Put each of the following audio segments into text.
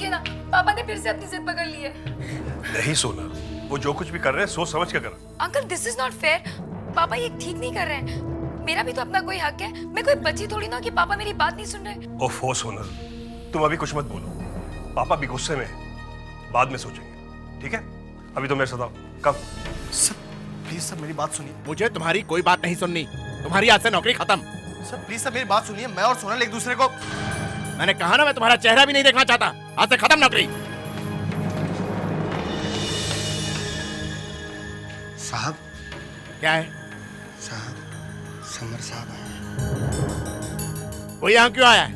देखिए ना, पापा ने फिर से अपनी जिद पकड़ ली है। नहीं सोनल, वो जो कुछ भी कर रहे हैं सोच समझ के कर। Uncle this is not fair. पापा ये ठीक नहीं कर रहे हैं। मेरा भी तो अपना कोई हक है। मैं कोई बच्ची थोड़ी ना कि पापा मेरी बात नहीं सुन रहे। ओफो सोनल, तुम अभी कुछ मत बोलो। पापा भी गुस्से में हैं। बाद में सोचेंगे, ठीक है? अभी तो मेरे साथ आओ। कब? सर प्लीज सर मेरी बात सुनिए। मुझे तुम्हारी कोई बात नहीं सुननी। तुम्हारी आज से नौकरी खत्म। सर प्लीज सर मेरी बात सुनिए। मैं और सोनल एक दूसरे को। मैंने कहा ना, मैं तुम्हारा चेहरा भी नहीं देखना चाहता। आज से खत्म नौकरी। साहब। क्या है? साहब, समर साहब आए हैं। वो यहाँ क्यों आया है?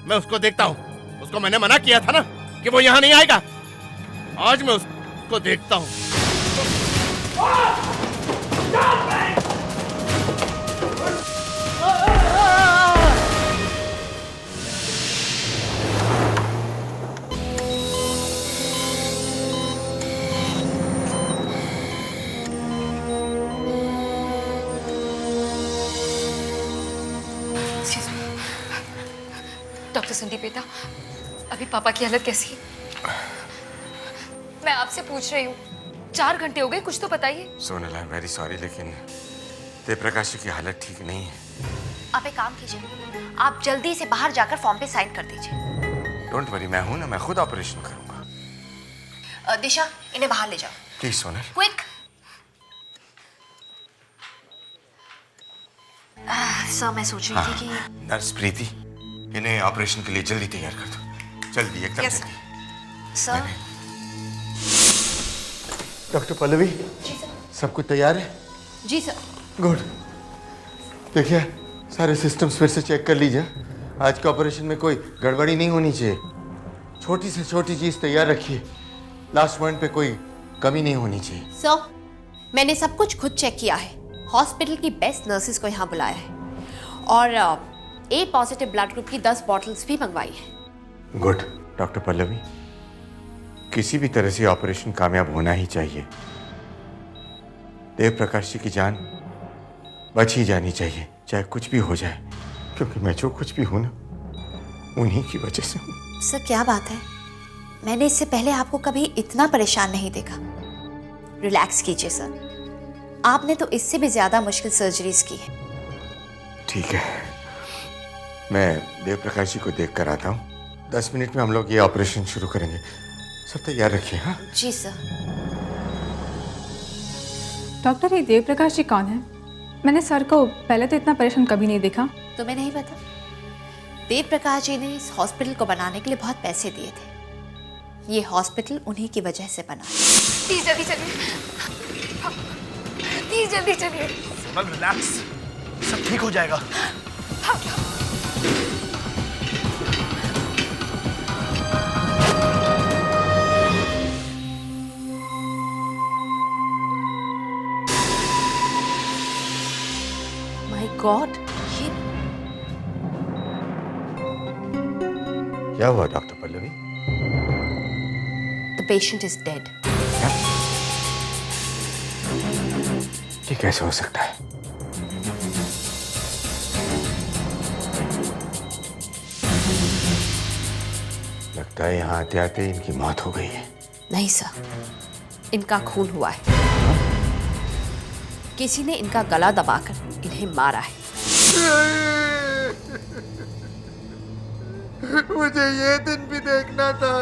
मैं उसको देखता हूँ। उसको मैंने मना किया था ना कि वो यहाँ नहीं आएगा। आज मैं उसको देखता हूँ। डॉक्टर संदीप बेटा, अभी पापा की हालत कैसी है? मैं आपसे पूछ रही हूँ, 4 घंटे हो गए, कुछ तो बताइए। Sonal, I am very sorry, लेकिन देवप्रकाश की हालत ठीक नहीं है। आप एक काम कीजिए, आप जल्दी से बाहर जाकर फॉर्म पे साइन कर दीजिए। डोंट वरी, मैं हूं ना, मैं खुद ऑपरेशन करूंगा। दिशा, इन्हें बाहर ले जाओ। प्लीज सोनल। क्विक। सर मैं सोच रही थी कि नर्स प्रीति, इन्हें ऑपरेशन के लिए जल्दी तैयार कर दो। जल्दी, एकदम Yes, जल्दी। सर। डॉक्टर पल्लवी, सब कुछ तैयार है? जी सर। गुड। देखिए, सारे सिस्टम्स फिर से चेक कर लीजिए। आज के ऑपरेशन में कोई गड़बड़ी नहीं होनी चाहिए। छोटी से छोटी चीज तैयार रखिए। लास्ट पॉइंट पे कोई कमी नहीं होनी चाहिए। सर, मैंने सब कुछ खुद चेक किया है। हॉस्पिटल की बेस्ट नर्सेज को यहाँ बुलाया है और ए पॉजिटिव ब्लड ग्रुप की 10 बॉटल्स भी मंगवाई है। गुड। डॉक्टर पल्लवी, किसी भी तरह से ऑपरेशन कामयाब होना ही चाहिए। देवप्रकाश जी की जान बच ही जानी चाहिए, चाहे कुछ भी हो जाए, क्योंकि मैं जो कुछ भी हूं ना, उन्हीं की वजह से हूं। सर क्या बात है, मैंने इससे पहले आपको कभी इतना परेशान नहीं देखा। रिलैक्स कीजिए सर, आपने तो इससे भी ज्यादा मुश्किल सर्जरीज की है। ठीक है, मैं देवप्रकाश जी को देख कर आता हूँ। 10 मिनट में हम लोग ये ऑपरेशन शुरू करेंगे। सब तैयार रखिए। हाँ जी सर। डॉक्टर, ये देवप्रकाश जी कौन है? मैंने सर को पहले तो इतना परेशान कभी नहीं देखा। तुम्हें नहीं पता? देवप्रकाश जी ने इस हॉस्पिटल को बनाने के लिए बहुत पैसे दिए थे। ये हॉस्पिटल उन्हीं की वजह से बना। प्लीज जल्दी चलिए, प्लीज जल्दी चलिए। सोनल रिलैक्स, सब ठीक हो जाएगा। माय गॉड, ये क्या हुआ doctor Pallavi? The patient is dead. ये कैसे हो सकता है? लगता है यहाँ आते आते इनकी मौत हो गई है। नहीं सर, इनका खून हुआ है। किसी ने इनका गला दबाकर इन्हें मारा है। मुझे ये दिन भी देखना था।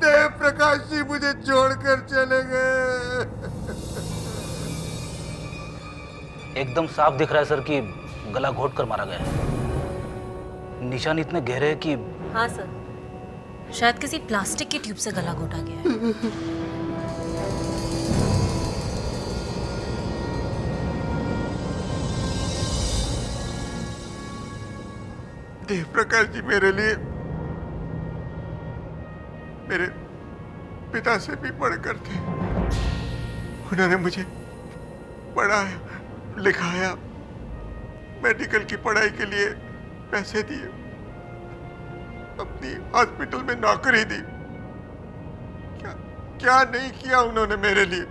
देवप्रकाश जी मुझे छोड़कर चले गए। एकदम साफ दिख रहा है सर कि गला घोट कर मारा गया है। निशान इतने गहरे हैं कि हाँ सर, शायद किसी प्लास्टिक की ट्यूब से गला घोटा गया है। देवप्रकाश जी मेरे लिए मेरे पिता से भी बढ़कर थे। उन्होंने मुझे पढ़ाया, लिखाया, मेडिकल की पढ़ाई के लिए पैसे दिए, अपनी हॉस्पिटल में नौकरी दी। क्या क्या नहीं किया उन्होंने मेरे लिए।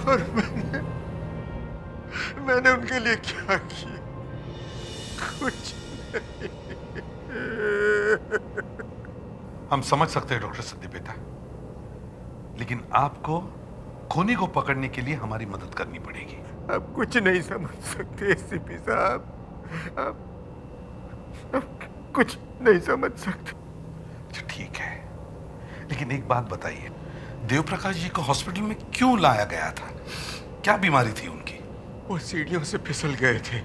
और मैंने उनके लिए क्या किया। कुछ हम समझ सकते हैं डॉक्टर संदीप बेटा, लेकिन आपको खूनी को पकड़ने के लिए हमारी मदद करनी पड़ेगी। अब कुछ नहीं समझ सकते एसीपी साहब, अब कुछ नहीं समझ सकते। अच्छा ठीक है, लेकिन एक बात बताइए, देवप्रकाश जी को हॉस्पिटल में क्यों लाया गया था? क्या बीमारी थी उनकी? वो सीढ़ियों से फिसल गए थे,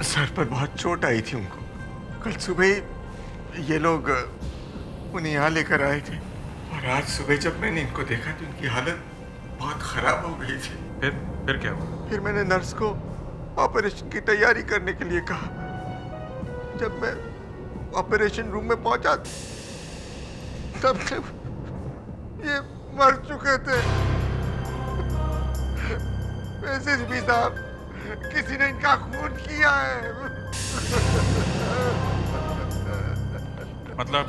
सर पर बहुत चोट आई थी उनको। कल सुबह ही ये लोग उन्हें यहाँ लेकर आए थे और आज सुबह जब मैंने इनको देखा तो इनकी हालत बहुत खराब हो गई थी। फिर क्या हुआ? फिर मैंने नर्स को ऑपरेशन की तैयारी करने के लिए कहा। जब मैं ऑपरेशन रूम में पहुंचा तब ये मर चुके थे। एसएसपी साहब, किसी ने इनका खून किया है। मतलब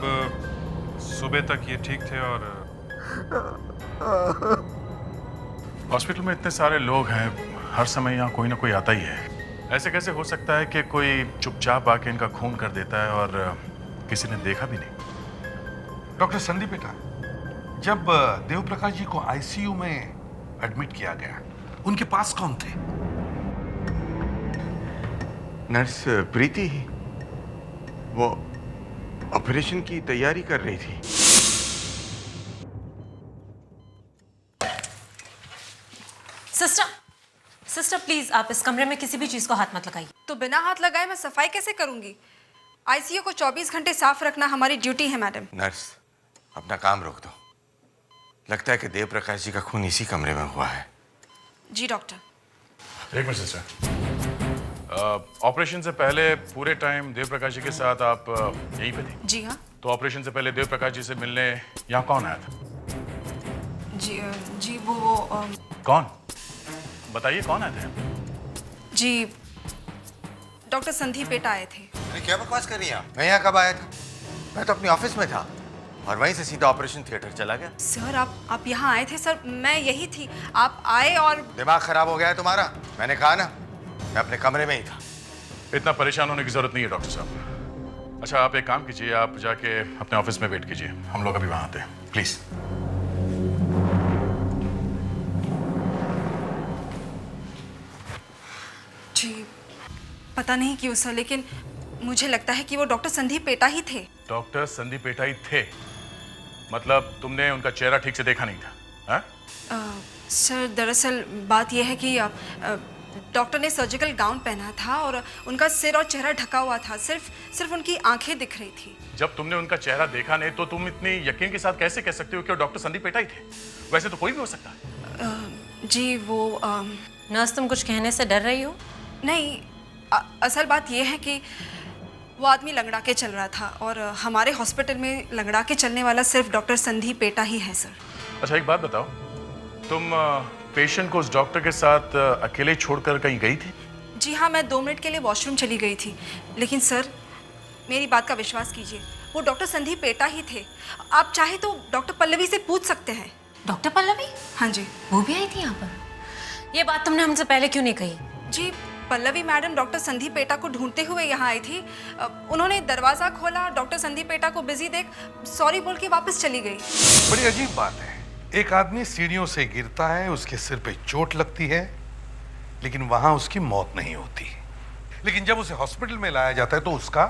सुबह तक ये ठीक थे और हॉस्पिटल में इतने सारे लोग हैं, हर समय यहाँ कोई ना कोई आता ही है। ऐसे कैसे हो सकता है कि कोई चुपचाप आके इनका खून कर देता है और किसी ने देखा भी नहीं? डॉक्टर संदीप बेटा, जब देवप्रकाश जी को आईसीयू में एडमिट किया गया, उनके पास कौन थे? नर्स प्रीति, वो ऑपरेशन की तैयारी कर रही थी। सिस्टर प्लीज आप इस कमरे में किसी भी चीज को हाथ मत लगाइए। तो बिना हाथ लगाए मैं सफाई कैसे करूंगी? आईसीयू को 24 घंटे साफ रखना हमारी ड्यूटी है मैडम। नर्स, अपना काम रोक दो। लगता है कि देवप्रकाश जी का खून इसी कमरे में हुआ है। जी डॉक्टर। एक मिनट सिस्टर, ऑपरेशन से पहले पूरे टाइम देवप्रकाश जी के साथ आप यहीं पे थी? जी हाँ। तो ऑपरेशन से पहले देवप्रकाश जी से मिलने यहाँ कौन आया था? जी वो कौन? बताइए कौन आए थे? जी डॉक्टर संदीप बेटा आए थे। अरे क्या बकवास कर रही हैं आप? मैं यहाँ कब आया था? मैं तो अपने ऑफिस में था और वहीं से सीधा ऑपरेशन थिएटर चला गया। सर आप यहाँ आए थे? सर मैं यही थी, आप आए और दिमाग खराब हो गया है तुम्हारा? मैंने कहा ना, मैं अपने कमरे में ही था। इतना परेशान होने की जरूरत नहीं है डॉक्टर साहब। अच्छा आप एक काम कीजिए, आप जाके अपने ऑफिस में वेट कीजिए, हम लोग अभी वहाँ आते हैं, प्लीज। जी पता नहीं क्यों सर, लेकिन मुझे लगता है कि वो डॉक्टर संदीप बेटा ही थे। डॉक्टर संदीप बेटा ही थे? मतलब तुमने उनका चेहरा ठीक से देखा नहीं था? हा? सर दरअसल बात यह है कि डॉक्टर ने सर्जिकल गाउन पहना था और उनका सिर और चेहरा ढका हुआ था, सिर्फ उनकी आंखें दिख रही थी। जब तुमने उनका चेहरा देखा नहीं तो तुम इतनी यकीन के साथ कैसे कह सकते हो कि वो डॉक्टर संदीप बेटा ही थे? वैसे तो कोई भी हो सकता है। जी वो नर्स, तुम कुछ कहने से डर रही हो? नहीं, असल बात यह है कि वो आदमी लंगड़ा के चल रहा था और हमारे हॉस्पिटल में लंगड़ा के चलने वाला सिर्फ डॉक्टर संदीप बेटा ही है सर। अच्छा एक बात बताओ, तुम पेशेंट को उस डॉक्टर के साथ अकेले छोड़कर कहीं गई थी? जी हाँ, मैं 2 मिनट के लिए वॉशरूम चली गई थी, लेकिन सर मेरी बात का विश्वास कीजिए, वो डॉक्टर संदीप बेटा ही थे। आप चाहे तो डॉक्टर पल्लवी से पूछ सकते हैं। डॉक्टर पल्लवी? हाँ जी। वो भी आई थी यहाँ पर? ये बात तुमने हमसे पहले क्यों नहीं कही? जी पल्लवी मैडम डॉक्टर संदीप बेटा को ढूंढते हुए यहाँ आई थी। उन्होंने दरवाजा खोला, डॉक्टर संदीप बेटा को बिजी देख सॉरी बोल के वापस चली गई। बड़ी अजीब बात है, एक आदमी सीढ़ियों से गिरता है, उसके सिर पे चोट लगती है, लेकिन वहां उसकी मौत नहीं होती। लेकिन जब उसे हॉस्पिटल में लाया जाता है तो उसका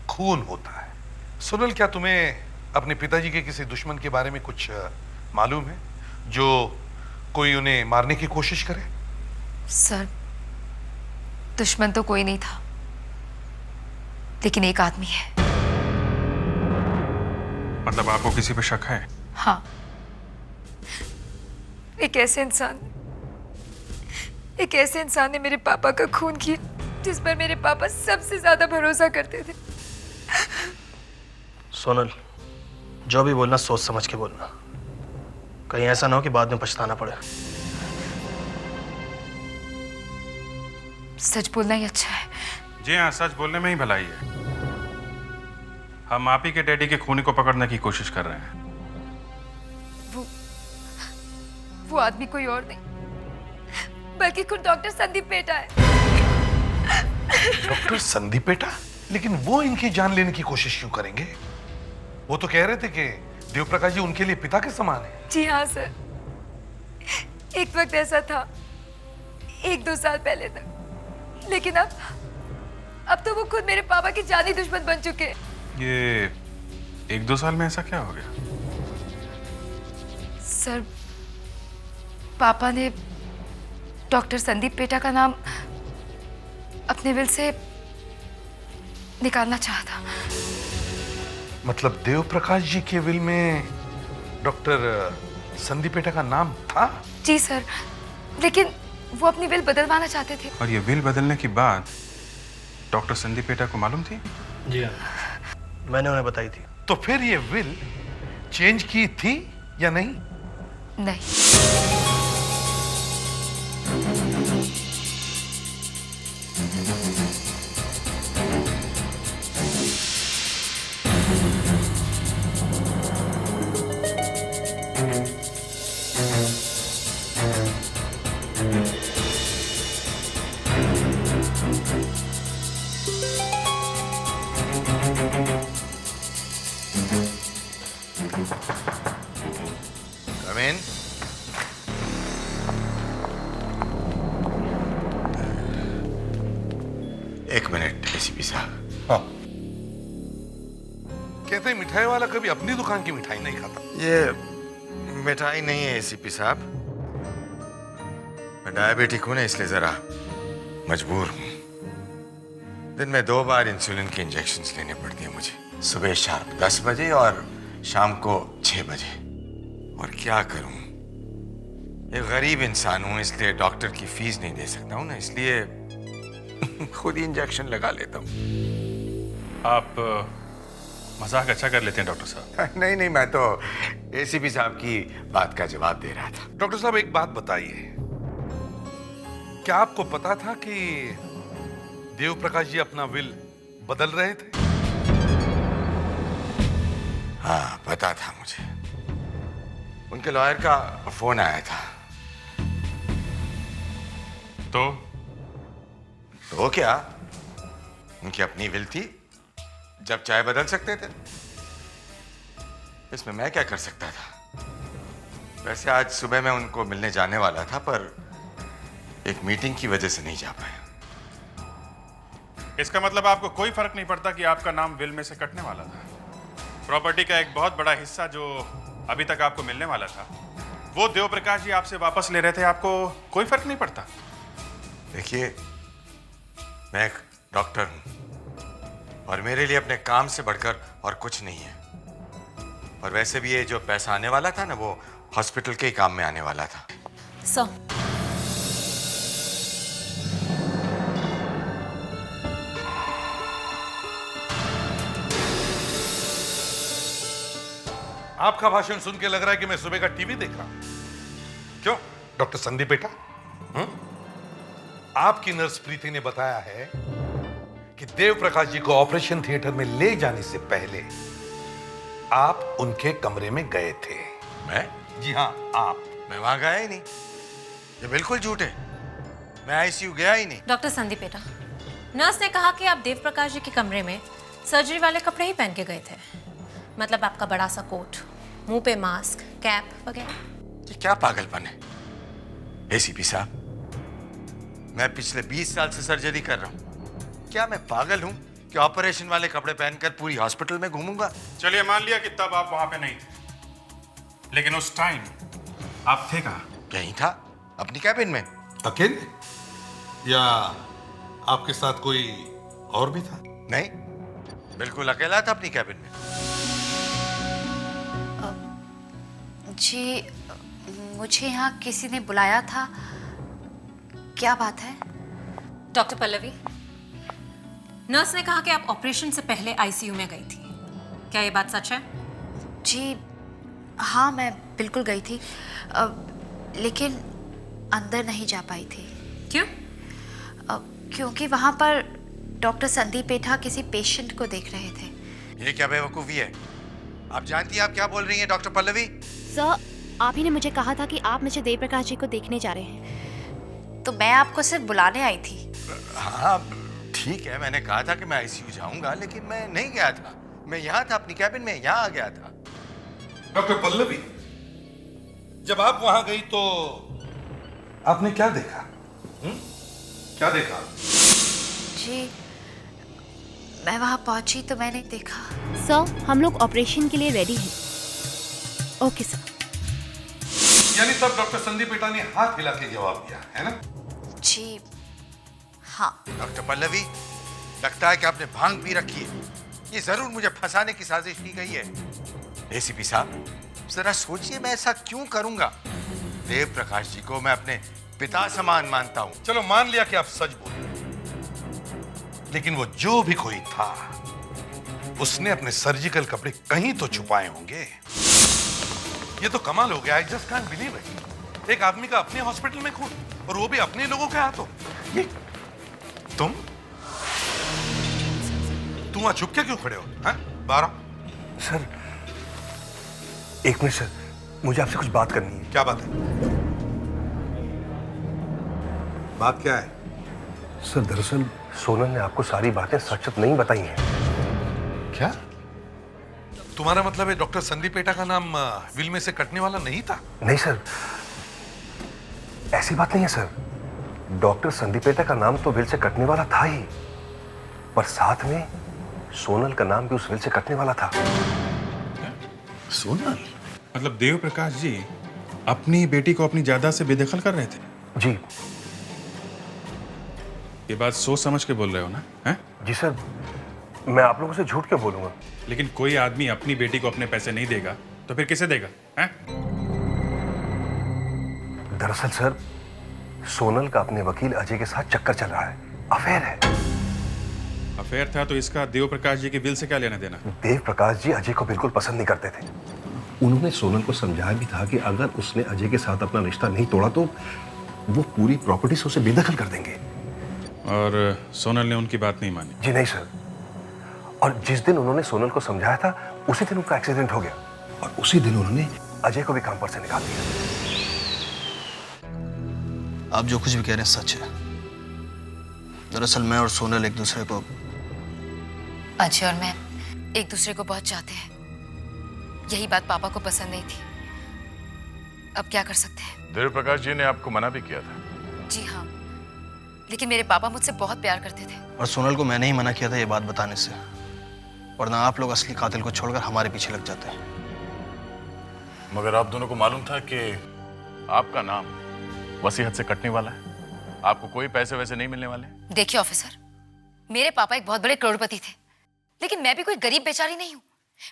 खून होता है। सुनील, क्या तुम्हें अपने पिताजी के किसी दुश्मन के बारे में कुछ मालूम है जो कोई उन्हें मारने की कोशिश करे? सर दुश्मन तो कोई नहीं था, लेकिन एक आदमी है। मतलब आपको किसी पे शक है? हाँ, एक ऐसे इंसान ने मेरे पापा का खून किया जिस पर मेरे पापा सबसे ज्यादा भरोसा करते थे। सोनल, जो भी बोलना सोच समझ के बोलना, कहीं ऐसा ना हो कि बाद में पछताना पड़े। सच बोलना ही अच्छा है। जी हाँ, सच बोलने में ही भलाई है। हम आप ही के डैडी के खूनी को पकड़ने की कोशिश कर रहे हैं। वो आदमी कोई और नहीं बल्कि खुद डॉक्टर संदीप बेटा है। डॉक्टर संदीप बेटा, लेकिन वो इनकी जान लेने की कोशिश क्यों करेंगे? वो तो कह रहे थे कि देव प्रकाश जी उनके लिए पिता के समान है। जी हाँ सर, एक वक्त ऐसा था, 1-2 साल पहले तक, लेकिन अब तो वो खुद मेरे पापा के जानी दुश्मन बन चुके हैं। ये 1-2 साल में ऐसा क्या हो गया? सर, पापा ने डॉक्टर संदीप पेटा का नाम अपने विल से निकालना चाहा था। मतलब देव प्रकाश जी के विल में डॉक्टर संदीप पेटा का नाम था? जी सर, लेकिन वो अपनी विल बदलवाना चाहते थे। और ये विल बदलने की बात डॉक्टर संदीप पेटा को मालूम थी? जी हाँ, मैंने उन्हें बताई थी। तो फिर ये विल चेंज की थी या नहीं? नहीं। Come in. एक मिनट एसीपी साहब। हाँ। कहते हैं मिठाई वाला कभी अपनी दुकान की मिठाई नहीं खाता। ये मिठाई नहीं है एसीपी साहब, मैं डायबिटिक हूं ना, इसलिए जरा मजबूर हूं। दिन में 2 बार इंसुलिन के इंजेक्शन्स लेने पड़ते हैं मुझे, सुबह शार्प 10 बजे और शाम को 6 बजे। और क्या करूं, एक गरीब इंसान हूं, इसलिए डॉक्टर की फीस नहीं दे सकता हूं ना, इसलिए खुद ही इंजेक्शन लगा लेता हूं। आप मजाक अच्छा कर लेते हैं डॉक्टर साहब। नहीं नहीं, मैं तो एसीपी साहब की बात का जवाब दे रहा था। डॉक्टर साहब एक बात बताइए, क्या आपको पता था कि देव प्रकाश जी अपना विल बदल रहे थे? हाँ, पता था मुझे। उनके लॉयर का फोन आया था। तो क्या, उनकी अपनी विल थी, जब चाहे बदल सकते थे। इसमें मैं क्या कर सकता था? वैसे आज सुबह मैं उनको मिलने जाने वाला था, पर एक मीटिंग की वजह से नहीं जा पाया। इसका मतलब आपको कोई फर्क नहीं पड़ता कि आपका नाम विल में से कटने वाला था? प्रॉपर्टी का एक बहुत बड़ा हिस्सा जो अभी तक आपको मिलने वाला था, वो देव प्रकाश जी आपसे वापस ले रहे थे, आपको कोई फर्क नहीं पड़ता? देखिए, मैं एक डॉक्टर हूं और मेरे लिए अपने काम से बढ़कर और कुछ नहीं है। और वैसे भी ये जो पैसा आने वाला था ना, वो हॉस्पिटल के ही काम में आने वाला था। सर, आपका भाषण सुन के लग रहा है कि मैं सुबह का टीवी देख रहा हूं। क्यों डॉक्टर संदीप बेटा? आपकी नर्स प्रीति ने बताया है कि देव प्रकाश जी को ऑपरेशन थिएटर में ले जाने से पहले आप उनके कमरे में गए थे। मैं? जी हाँ, आप। मैं वहां गया ही नहीं, ये बिल्कुल झूठ है। मैं आईसीयू गया ही नहीं। डॉक्टर संदीप बेटा, नर्स ने कहा कि आप देव प्रकाश जी के कमरे में सर्जरी वाले कपड़े ही पहन के गए थे। मतलब आपका बड़ा सा कोट, मुंह पे मास्क, कैप वगैरह। ये क्या पागलपन है एसीपी साहब? मैं पिछले 20 साल से सर्जरी कर रहा हूं। क्या मैं पागल हूं कि ऑपरेशन वाले कपड़े पहनकर पूरी हॉस्पिटल में घूमूंगा? चलिए मान लिया कि तब आप वहां पे नहीं थे, लेकिन उस टाइम आप थे कहां? यहीं था, अपनी कैबिन में। अकेले या आपके साथ कोई और भी था? नहीं, बिल्कुल अकेला था अपनी कैबिन में। जी, मुझे यहाँ किसी ने बुलाया था। क्या बात है? डॉक्टर पल्लवी, नर्स ने कहा कि आप ऑपरेशन से पहले आईसीयू में गई थी। क्या ये बात सच है? जी हाँ, मैं बिल्कुल गई थी, लेकिन अंदर नहीं जा पाई थी। क्यों? क्योंकि वहाँ पर डॉक्टर संदीप पेठा किसी पेशेंट को देख रहे थे। ये क्या बेवकूफ़ी है? आप जानती हैं आप क्या बोल रही हैं डॉक्टर पल्लवी? सर, आप ही ने मुझे कहा था कि आप मिस्टर देव प्रकाश जी को देखने जा रहे हैं। तो मैं आपको सिर्फ बुलाने आई थी। हाँ ठीक है, मैंने कहा था कि मैं आईसीयू जाऊंगा, लेकिन मैं नहीं गया था। मैं यहाँ था अपनी कैबिन में, यहाँ आ गया था। डॉक्टर पल्लवी, जब आप वहां गई तो आपने क्या देखा? क्या देखा? जी, मैं वहां पहुंची तो मैंने देखा। सर, हम लोग ऑपरेशन के लिए रेडी हैं। Okay sir. यानी तब डॉक्टर संदीप पेटा ने हाथ हिला के जवाब दिया, है ना? जी हाँ। डॉक्टर पल्लवी, लगता है कि आपने भांग पी रखी है। ये जरूर मुझे फंसाने की साजिश की गई है। एसीपी साहब, जरा सोचिए, मैं ऐसा क्यों करूंगा? देव प्रकाश जी को मैं अपने पिता समान मानता हूं। चलो मान लिया कि आप सच बोल रहे, लेकिन वो जो भी कोई था, उसने अपने सर्जिकल कपड़े कहीं तो छुपाए होंगे। ये तो कमाल हो गया। I just can't believe it. एक आदमी का अपने हॉस्पिटल में खून, और वो भी अपने लोगों के हाथों। ये तुम वहां चुप के क्यों खड़े हो? हैं? बारह सर, एक मिनट सर, मुझे आपसे कुछ बात करनी है। क्या बात है? बात क्या है? सर, दरअसल सोनल ने आपको सारी बातें सच सच नहीं बताई हैं। क्या? तुम्हारा मतलब है डॉक्टर संदीप पेटा का नाम विल में से कटने वाला नहीं था? नहीं सर, ऐसी बात नहीं है सर। डॉक्टर संदीप पेटा का नाम तो विल से कटने वाला था ही, पर साथ में सोनल का नाम भी उस विल से कटने वाला था। सोनल? मतलब देव प्रकाश जी अपनी बेटी को अपनी जायदाद से बेदखल कर रहे थे? जी। ये बात सोच समझ के बोल रहे हो ना? हैं? जी सर, मैं आप लोगों से झूठ क्यों बोलूंगा? लेकिन कोई आदमी अपनी बेटी को अपने पैसे नहीं देगा तो फिर किसे देगा? हैं? दरअसल सर, सोनल का अपने वकील अजय के साथ चक्कर चल रहा है। अफेयर है। अफेयर था तो इसका देव प्रकाश जी के बिल से क्या लेना देना? देव प्रकाश जी अजय को बिल्कुल पसंद नहीं करते थे। उन्होंने सोनल को समझाया भी था कि अगर उसने अजय के साथ अपना रिश्ता नहीं तोड़ा तो वो पूरी प्रॉपर्टी से उसे बेदखल कर देंगे। और सोनल ने उनकी बात नहीं मानी? जी नहीं सर। और जिस दिन उन्होंने सोनल को समझाया था, उसी दिन उनका एक्सीडेंट हो गया, और उसी दिन उन्होंने अजय को भी काम पर से निकाल दिया। आप जो कुछ भी कह रहे हैं सच है। दरअसल मैं और सोनल एक दूसरे को, अजय और मैं एक दूसरे को बहुत चाहते हैं। यही बात पापा को पसंद नहीं थी। अब क्या कर सकते हैं? देव प्रकाश जी ने आपको मना भी किया था? जी हाँ, लेकिन मेरे पापा मुझसे बहुत प्यार करते थे। और सोनल को मैंने ही मना किया था ये बात बताने से, वरना आप लोग असली कातिल को छोड़कर हमारे पीछे लग जाते हैं। मगर आप दोनों को मालूम था कि आपका नाम वसीयत से कटने वाला है? आपको कोई पैसे वैसे नहीं मिलने वाले? देखिए ऑफिसर, मेरे पापा एक बहुत बड़े करोड़पति थे, लेकिन मैं भी कोई गरीब बेचारी नहीं हूँ।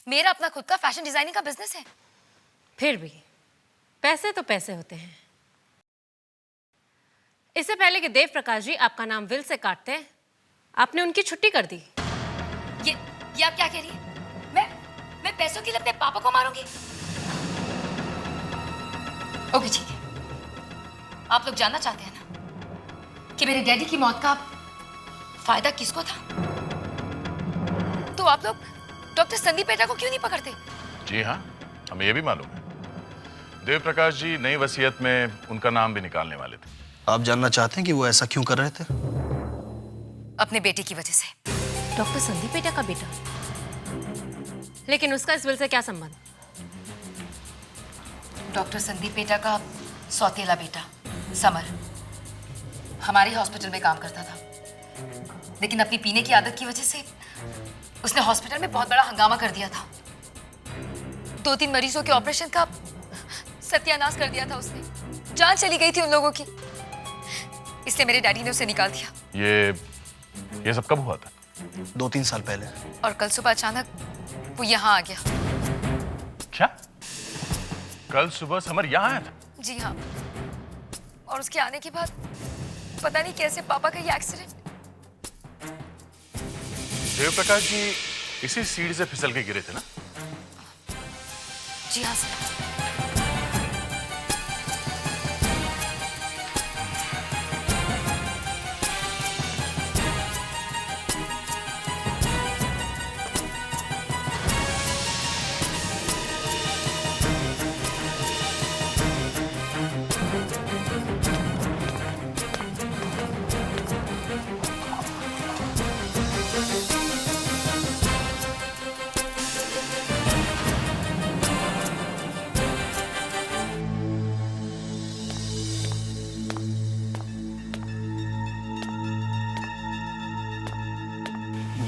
मेरा अपना खुद का फैशन डिजाइनिंग का बिजनेस है। फिर भी पैसे तो पैसे होते हैं। इससे पहले कि देव प्रकाश जी आपका नाम विल से काटते हैं, आपने उनकी छुट्टी कर दी। ये आप क्या कह रही है? मैं पैसों के लिए अपने पापा को मारूंगी? ओके ठीक है। आप लोग जानना चाहते हैं ना कि मेरे डैडी की मौत का फायदा किसको था? तो आप लोग डॉक्टर संदीप पेटा को क्यों नहीं पकड़ते? जी हाँ, हमें यह भी मालूम है। देव प्रकाश जी नई वसीयत में उनका नाम भी निकालने वाले थे। आप जानना चाहते हैं कि वो ऐसा क्यों कर रहे थे? अपने बेटे की वजह से। डॉक्टर संदीप पेटा का बेटा? लेकिन उसका इस बिल से क्या संबंध? डॉक्टर संदीप पेटा का सौतेला बेटा समर हमारे हॉस्पिटल में काम करता था, लेकिन अपनी पीने की आदत की वजह से उसने हॉस्पिटल में बहुत बड़ा हंगामा कर दिया था। 2-3 मरीजों के ऑपरेशन का सत्यानाश कर दिया था उसने। जान चली गई थी उन लोगों की, इसलिए मेरे डैडी ने उसे निकाल दिया। ये सब कब हुआ था? 2-3 साल पहले। और कल सुबह अचानक वो यहाँ आ गया। क्या? कल सुबह समर यहाँ आया था? जी हाँ, और उसके आने के बाद पता नहीं कैसे पापा का ये एक्सीडेंट। देव प्रकाश जी इसी सीढ़ी से फिसल के गिरे थे ना? जी हाँ सर।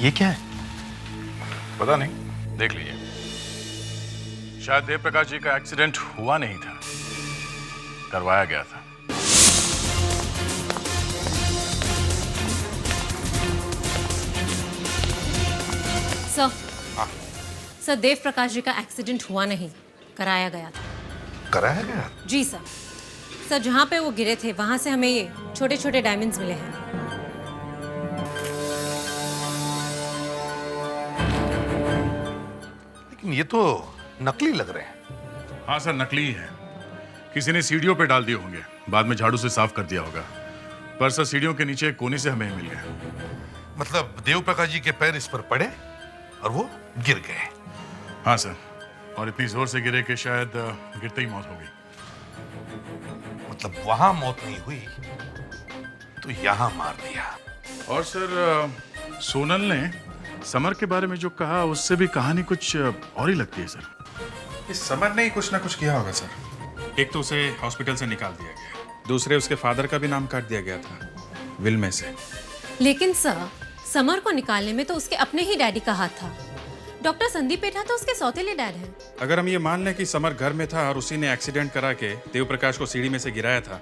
ये क्या है? पता नहीं, देख लीजिए। शायद देव प्रकाश जी का एक्सीडेंट हुआ नहीं था, करवाया गया था। सर, सर देव प्रकाश जी का एक्सीडेंट हुआ नहीं, कराया गया था। कराया गया? जी सर। सर जहाँ पे वो गिरे थे वहां से हमें ये छोटे छोटे डायमंड्स मिले हैं। लेकिन ये तो नकली लग रहे हैं। हाँ सर, नकली है। किसी ने सीढ़ियों पे डाल दिए होंगे, बाद में झाड़ू से साफ कर दिया होगा। पर सर सीढ़ियों के नीचे कोने से हमें मिल गए। मतलब देव प्रकाश जी के पैर इस पर पड़े और वो गिर गए। हाँ सर, और इतनी जोर से गिरे कि शायद गिरते ही मौत हो गई। मतलब वहां मौत नहीं हुई तो यहां मार दिया। और सर सोनल ने समर के बारे में जो कहा उससे भी कहानी कुछ और ही लगती है सर। इस समर ने ही कुछ ना कुछ किया होगा सर। एक तो उसे हॉस्पिटल से निकाल दिया गया, दूसरे उसके फादर का भी नाम काट दिया गया था विल में से। लेकिन सर समर को निकालने में तो उसके अपने ही डैडी का हाथ था। डॉक्टर संदीप पेठा तो उसके सौतेले डैड हैं। अगर हम ये मान लें कि समर घर में था और उसी ने एक्सीडेंट करा के देव प्रकाश को सीढ़ी में से गिराया था,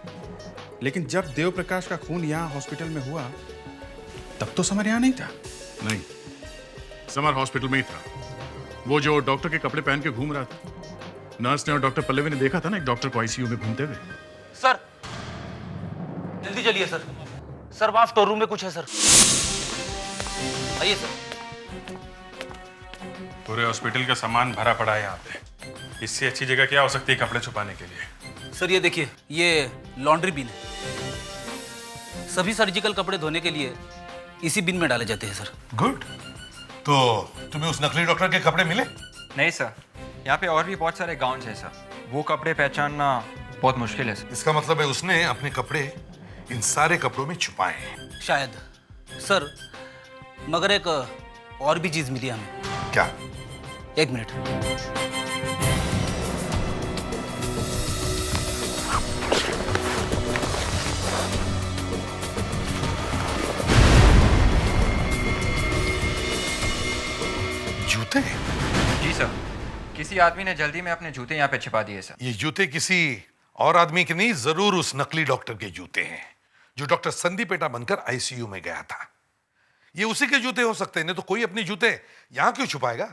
लेकिन जब देव प्रकाश का खून यहाँ हॉस्पिटल में हुआ तब तो समर यहाँ नहीं था। नहीं, समर हॉस्पिटल में ही था। वो जो डॉक्टर के कपड़े पहन के घूम रहा था, नर्स ने और डॉक्टर पल्लवी ने देखा था ना एक डॉक्टर को आईसीयू में घूमते हुए। सर जल्दी चलिए सर। सर वहां स्टोर रूम में कुछ है सर। आइए सर। पूरे हॉस्पिटल का सामान भरा पड़ा है यहाँ पे। इससे अच्छी जगह क्या हो सकती है कपड़े छुपाने के लिए? सर ये देखिए, ये लॉन्ड्री बिन है। सभी सर्जिकल कपड़े धोने के लिए इसी बिन में डाले जाते हैं सर। गुड। तो तुम्हें उस नकली डॉक्टर के कपड़े मिले? नहीं सर, यहाँ पे और भी बहुत सारे गाउन्स हैं सर, वो कपड़े पहचानना बहुत मुश्किल है सर। इसका मतलब है उसने अपने कपड़े इन सारे कपड़ों में छुपाए हैं। शायद सर, मगर एक और भी चीज मिली हमें। क्या? एक मिनट। जूते? जी सर, किसी आदमी ने जल्दी में अपने जूते यहाँ पे छिपा दिए सर। ये जूते किसी और आदमी के नहीं, जरूर उस नकली डॉक्टर के जूते हैं जो डॉक्टर संदीप पेटा बनकर आईसीयू में गया था। ये उसी के जूते हो सकते हैं, नहीं तो कोई अपने जूते यहाँ क्यों छुपाएगा?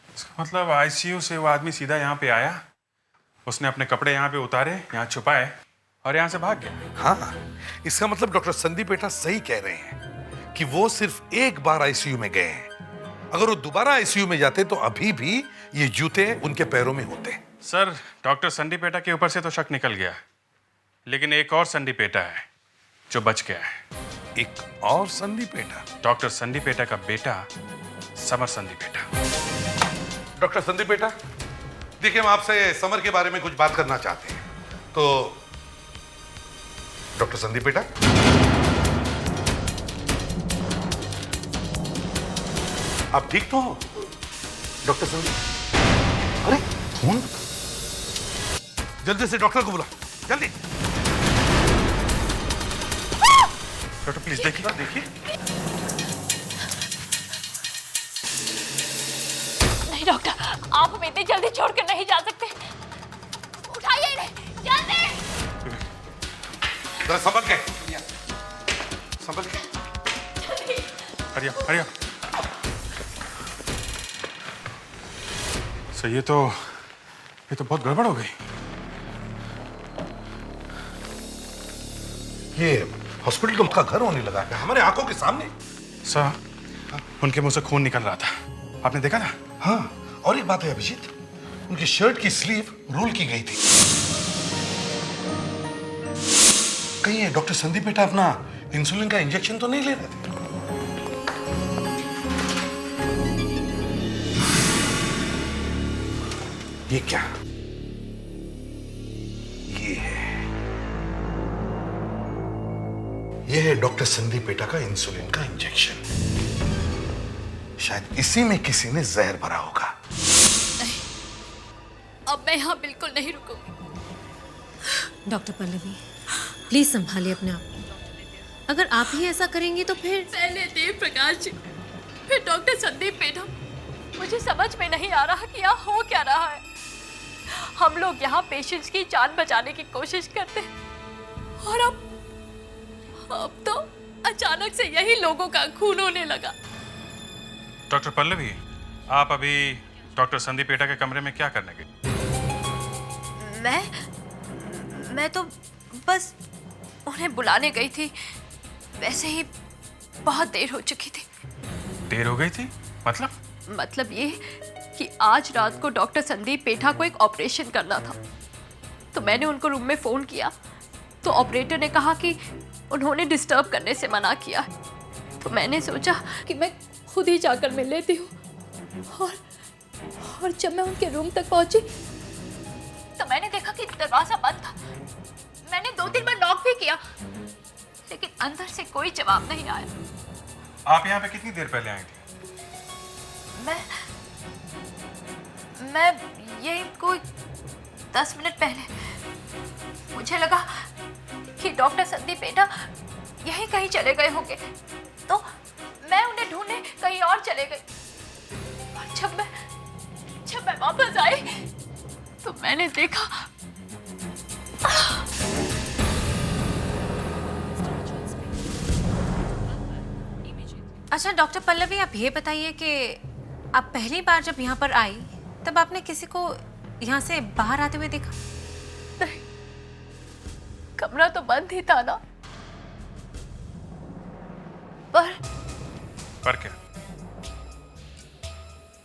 इसका मतलब आईसीयू से वो आदमी सीधा यहाँ पे आया, उसने अपने कपड़े यहाँ पे उतारे, यहाँ छुपाए और यहाँ से भाग गया। हाँ, इसका मतलब डॉक्टर संदीप पेटा सही कह रहे हैं कि वो सिर्फ एक बार आईसीयू में गए हैं। अगर वो दोबारा आईसीयू में जाते तो अभी भी ये जूते उनके पैरों में होते। सर डॉक्टर संदीप पेटा के ऊपर से तो शक निकल गया, लेकिन एक और संदीप पेटा है जो बच गया है। एक और Sandeep PETA? Doctor Sandeep PETA का बेटा summer Sandeep PETA. Doctor Sandeep PETA, देखिए हम आपसे समर के बारे में कुछ बात करना चाहते हैं। तो डॉक्टर संदीप पेटा, आप ठीक तो हो? डॉक्टर संदीप, अरे फोन, जल्दी से डॉक्टर को बुला, जल्दी। डॉक्टर प्लीज देखिए, देखिए। नहीं डॉक्टर, आप हमें इतनी जल्दी छोड़कर नहीं जा सकते। उठाइए इन्हें, जल्दी। जरा संभल के, संभल के। हरिया, हरिया। सर ये तो बहुत गड़बड़ हो गई। ये हॉस्पिटल तो उनका घर होने लगा है, हमारे आंखों के सामने। सर उनके मुंह से खून निकल रहा था, आपने देखा ना? हाँ, और एक बात है अभिजीत, उनकी शर्ट की स्लीव रोल की गई थी। कहीं ये डॉक्टर संदीप पेटा अपना इंसुलिन का इंजेक्शन तो नहीं ले रहे थे? ये क्या? ये है डॉक्टर संदीप पेटा का इंसुलिन का इंजेक्शन। शायद इसी में किसी ने जहर भरा होगा। नहीं, अब मैं यहाँ बिल्कुल नहीं रुकूंगी। डॉक्टर पल्लवी, प्लीज संभालिए अपने आप को। अगर आप ही ऐसा करेंगे तो फिर पहले देव प्रकाश जी, फिर डॉक्टर संदीप पेठा, मुझे समझ में नहीं आ रहा कि यहाँ हो क्या रहा है। हम लोग यहाँ पेशेंट्स की जान बचाने की कोशिश करते हैं और अब तो अचानक से यही लोगों का खून होने लगा। डॉक्टर पल्लवी, आप अभी डॉक्टर संदीप पेठा के कमरे में क्या करने गए? मैं तो बस उन्हें बुलाने गई थी, वैसे ही बहुत देर हो चुकी थी। देर हो गई थी? मतलब ये कि आज रात को डॉक्टर संदीप पेठा को एक ऑपरेशन करना था, तो मैंने उनको रूम में फ़ोन किया तो ऑपरेटर ने कहा कि उन्होंने डिस्टर्ब करने से मना किया। तो मैंने सोचा कि मैं खुद ही जाकर मिल लेती हूँ और जब मैं उनके रूम तक पहुंची तो मैंने देखा कि दरवाज़ा बंद था। मैंने 2-3 बार नॉक भी किया लेकिन अंदर से कोई जवाब नहीं आया। आप यहाँ पे कितनी देर पहले आई थी? मैं यही कोई 10 मिनट पहले। मुझे लगा कि डॉक्टर संदीप पेठा यहीं कहीं चले गए होंगे, तो मैं उन्हें ढूंढने कहीं और चले गई। और जब मैं वापस आई तो मैंने देखा अच्छा डॉक्टर पल्लवी, आप ये बताइए कि आप पहली बार जब यहाँ पर आई तब आपने किसी को यहाँ से बाहर आते हुए देखा? नहीं, कमरा तो बंद ही था ना। पर क्या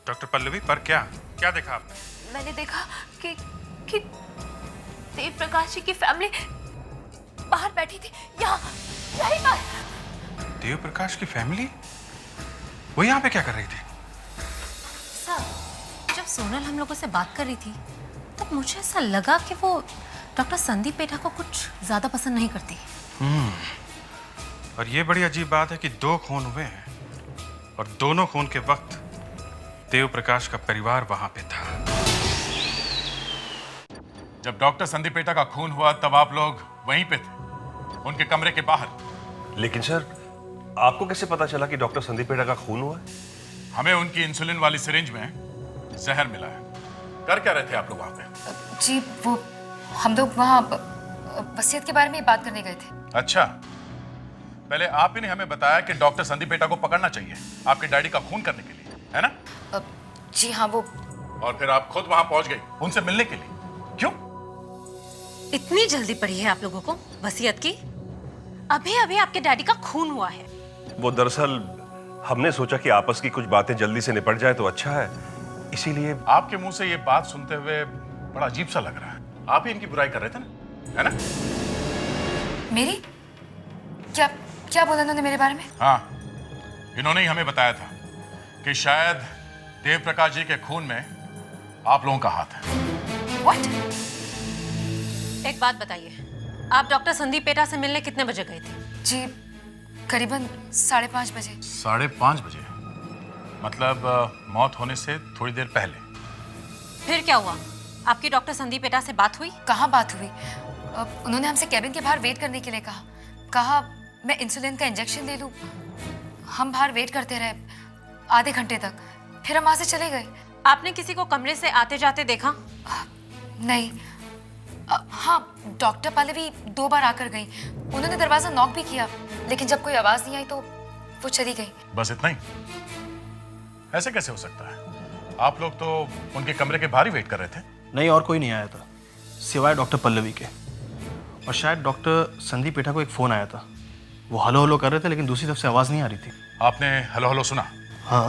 डॉक्टर पल्लवी, पर क्या देखा आपने? मैंने देखा कि देव प्रकाश जी की फैमिली बाहर बैठी थी, यहीं पर। देव प्रकाश की फैमिली? वो यहाँ पे क्या कर रही थी? सर, जब सोनल हम लोगों से बात कर रही थी तब मुझे ऐसा लगा कि वो डॉक्टर संदीप पेठा को कुछ ज्यादा पसंद नहीं करती। और ये बड़ी अजीब बात है कि 2 खून हुए हैं और दोनों खून के वक्त देव प्रकाश का परिवार वहां पे था। जब डॉक्टर संदीप पेठा का खून हुआ तब आप लोग वहीं पे थे, उनके कमरे के बाहर। लेकिन सर, आपको कैसे पता चला कि डॉक्टर संदीप पेठा का खून हुआ है? हमें उनकी इंसुलिन वाली सिरिंज में जहर मिला है। कर क्या रहे थे आप लोग वहां पे? जी वो हम लोग वहाँ वसीयत के बारे में बात करने गए थे। अच्छा, पहले आप ही ने हमें बताया कि डॉक्टर संदीप पेठा को पकड़ना चाहिए आपके डैडी का खून करने के लिए, है ना? जी हाँ, वो। और फिर आप खुद वहां पहुंच गई उनसे मिलने के लिए, क्यों? इतनी जल्दी पड़ी है आप लोगों को वसीयत की? अभी अभी आपके डैडी का खून हुआ है। वो दरअसल हमने सोचा कि आपस की कुछ बातें जल्दी से निपट जाए तो अच्छा है, इसीलिए। आपके मुंह से ये बात सुनते हुए बड़ा अजीब सा लग रहा है। आप ही इनकी बुराई कर रहे थे ना, है ना? मेरी? क्या बोला उन्होंने मेरे बारे में? हाँ, इन्होंने ही हमें बताया था कि शायद देव प्रकाश जी के खून में आप लोगों का हाथ है। What? एक बात बताइए, आप डॉक्टर संदीप पेठा से मिलने कितने बजे गए थे? जी करीबन 5:30 बजे। 5:30 बजे? मतलब मौत होने से थोड़ी देर पहले। फिर क्या हुआ? आपकी डॉक्टर संदीप पेठा से बात हुई? कहाँ बात हुई? उन्होंने हमसे कैबिन के बाहर वेट करने के लिए कहा मैं इंसुलिन का इंजेक्शन ले लूं। हम बाहर वेट करते रहे आधे घंटे तक, फिर हम वहां से चले गए। आपने किसी को कमरे से आते जाते देखा? नहीं। हाँ, डॉक्टर पल्लवी 2 बार आकर गई। उन्होंने दरवाजा नॉक भी किया, लेकिन जब कोई आवाज नहीं आई तो वो चली गई। बस इतना ही? ऐसे कैसे हो सकता है? आप लोग तो उनके कमरे के बाहर ही वेट कर रहे थे। नहीं, और कोई नहीं आया था सिवाय डॉक्टर पल्लवी के। और शायद डॉक्टर संदीप पेठा को एक फोन आया था, वो हेलो हेलो कर रहे थे लेकिन दूसरी तरफ से आवाज नहीं आ रही थी। आपने हेलो हेलो सुना? हाँ।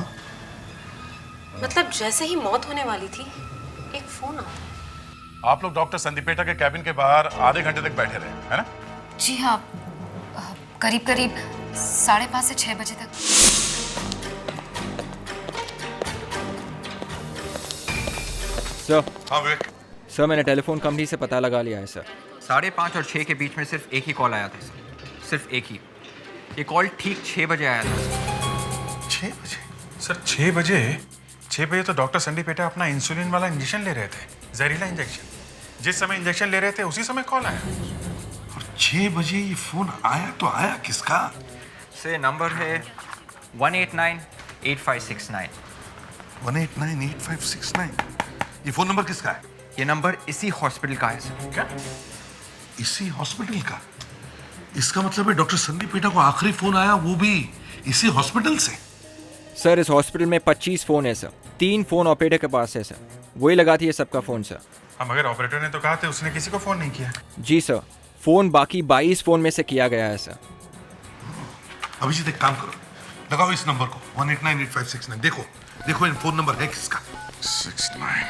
मतलब जैसे ही मौत होने वाली थी एक फोन आता। आप लोग डॉक्टर संदीप पेठा के कैबिन के बाहर आधे घंटे तक बैठे रहे, है ना? जी हाँ, करीब 5:30 से 6 बजे तक। सर। हाँ विवेक। सर, मैंने टेलीफोन कंपनी से पता लगा लिया है सर। 5:30 और 6 के बीच में सिर्फ एक ही कॉल आया था सर, सिर्फ एक ही। ये कॉल ठीक 6 बजे आया था सर। 6 बजे? सर 6 बजे? 6 बजे तो डॉक्टर संदीप पेठा अपना इंसुलिन वाला इंजेक्शन ले रहे थे, जहरीला इंजेक्शन। जिस समय इंजेक्शन ले रहे थे उसी समय कॉल आया। और 6 बजे ये फोन आया तो आया किसका? से नंबर है 189 8569। 1898569। ये फोन नंबर किसका है? ये नंबर इसी हॉस्पिटल का है सर। क्या? इसी हॉस्पिटल का? इसका मतलब है डॉक्टर संदीप पेटा को आखिरी फोन आया वो भी इसी हॉस्पिटल से? सर इस हॉस्पिटल में 25 फ़ोन है सर, 3 फ़ोन ऑपरेटर के पास है सर, वही लगाती है सबका फ़ोन सर। हाँ मगर ऑपरेटर ने तो कहा था उसने किसी को फ़ोन नहीं किया। जी सर, फ़ोन बाकी 22 फ़ोन में से किया गया है सर। अभिजीत एक काम करो, लगाओ इस नंबर को 1898569। देखो देखो इन फोन नंबर है किसका? 69।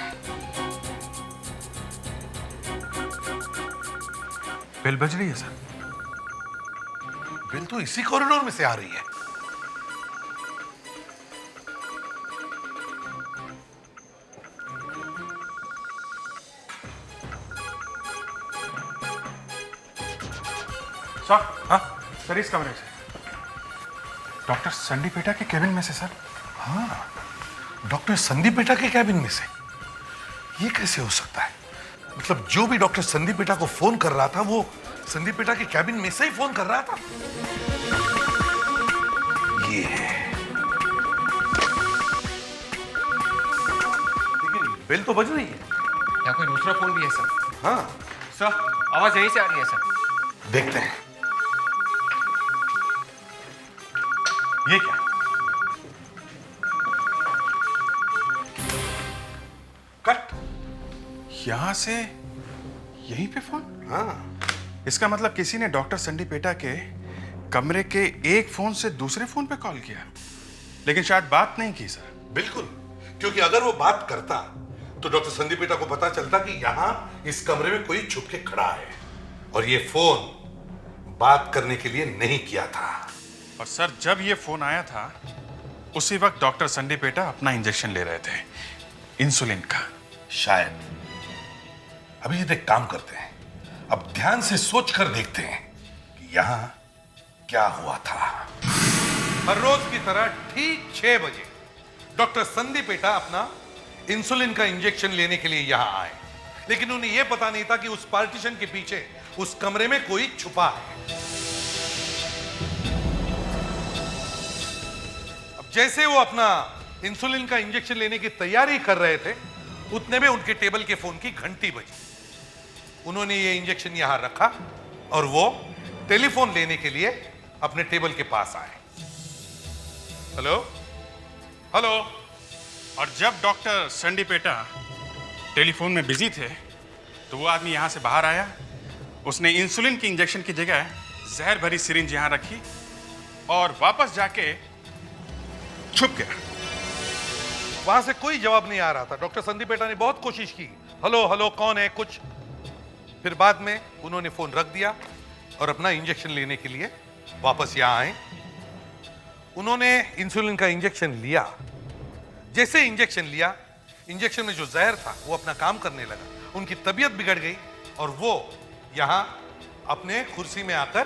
बेल बज रही है सर। बेल तो इसी कॉरिडोर में से आ रही है। सर हाँ सर इस कमरे से डॉक्टर संदीप पेटा के केबिन में से सर। हाँ डॉक्टर संदीप पेटा के कैबिन में से? ये कैसे हो सकता है? मतलब जो भी डॉक्टर संदीप पेटा को फोन कर रहा था वो संदीप पेटा के कैबिन में से ही फोन कर रहा था। ये लेकिन बेल तो बज रही है। क्या कोई दूसरा फोन भी है सर? हाँ सर आवाज यहीं से आ रही है सर। देखते हैं ये क्या? कट। यहां से यहीं पे फोन? हाँ। इसका मतलब किसी ने डॉक्टर संदीप पेटा के कमरे के एक फोन से दूसरे फोन पे कॉल किया, लेकिन शायद बात नहीं की सर। बिल्कुल, क्योंकि अगर वो बात करता तो डॉक्टर संदीप पेटा को पता चलता कि यहां इस कमरे में कोई छुप के खड़ा है और ये फोन बात करने के लिए नहीं किया था। और सर जब ये फोन आया था उसी वक्त डॉक्टर संदीप पेटा अपना इंजेक्शन ले रहे थे, इंसुलिन का। शायद। अभी ये काम करते हैं, अब ध्यान से सोच कर देखते हैं कि यहां क्या हुआ था। हर रोज की तरह ठीक 6 बजे डॉक्टर संदीप पेटा अपना इंसुलिन का इंजेक्शन लेने के लिए यहां आए, लेकिन उन्हें यह पता नहीं था कि उस पार्टीशन के पीछे उस कमरे में कोई छुपा है। अब जैसे वो अपना इंसुलिन का इंजेक्शन लेने की तैयारी कर रहे थे उतने में उनके टेबल के फोन की घंटी बजी। उन्होंने ये इंजेक्शन यहां रखा और वो टेलीफोन लेने के लिए अपने टेबल के पास आए। Hello hello. और जब डॉक्टर संदीप पेटा टेलीफोन में बिजी थे तो वो आदमी यहां से बाहर आया, उसने इंसुलिन की इंजेक्शन की जगह जहर भरी सिरिंज यहां रखी और वापस जाके छुप गया। वहां से कोई जवाब नहीं आ रहा था। डॉक्टर संदीप पेटा ने बहुत कोशिश की, हेलो हेलो कौन है कुछ। फिर बाद में उन्होंने फोन रख दिया और अपना इंजेक्शन लेने के लिए वापस यहां आए। उन्होंने इंसुलिन का इंजेक्शन लिया। जैसे इंजेक्शन लिया, इंजेक्शन में जो जहर था वो अपना काम करने लगा। उनकी तबीयत बिगड़ गई और वो यहां अपने कुर्सी में आकर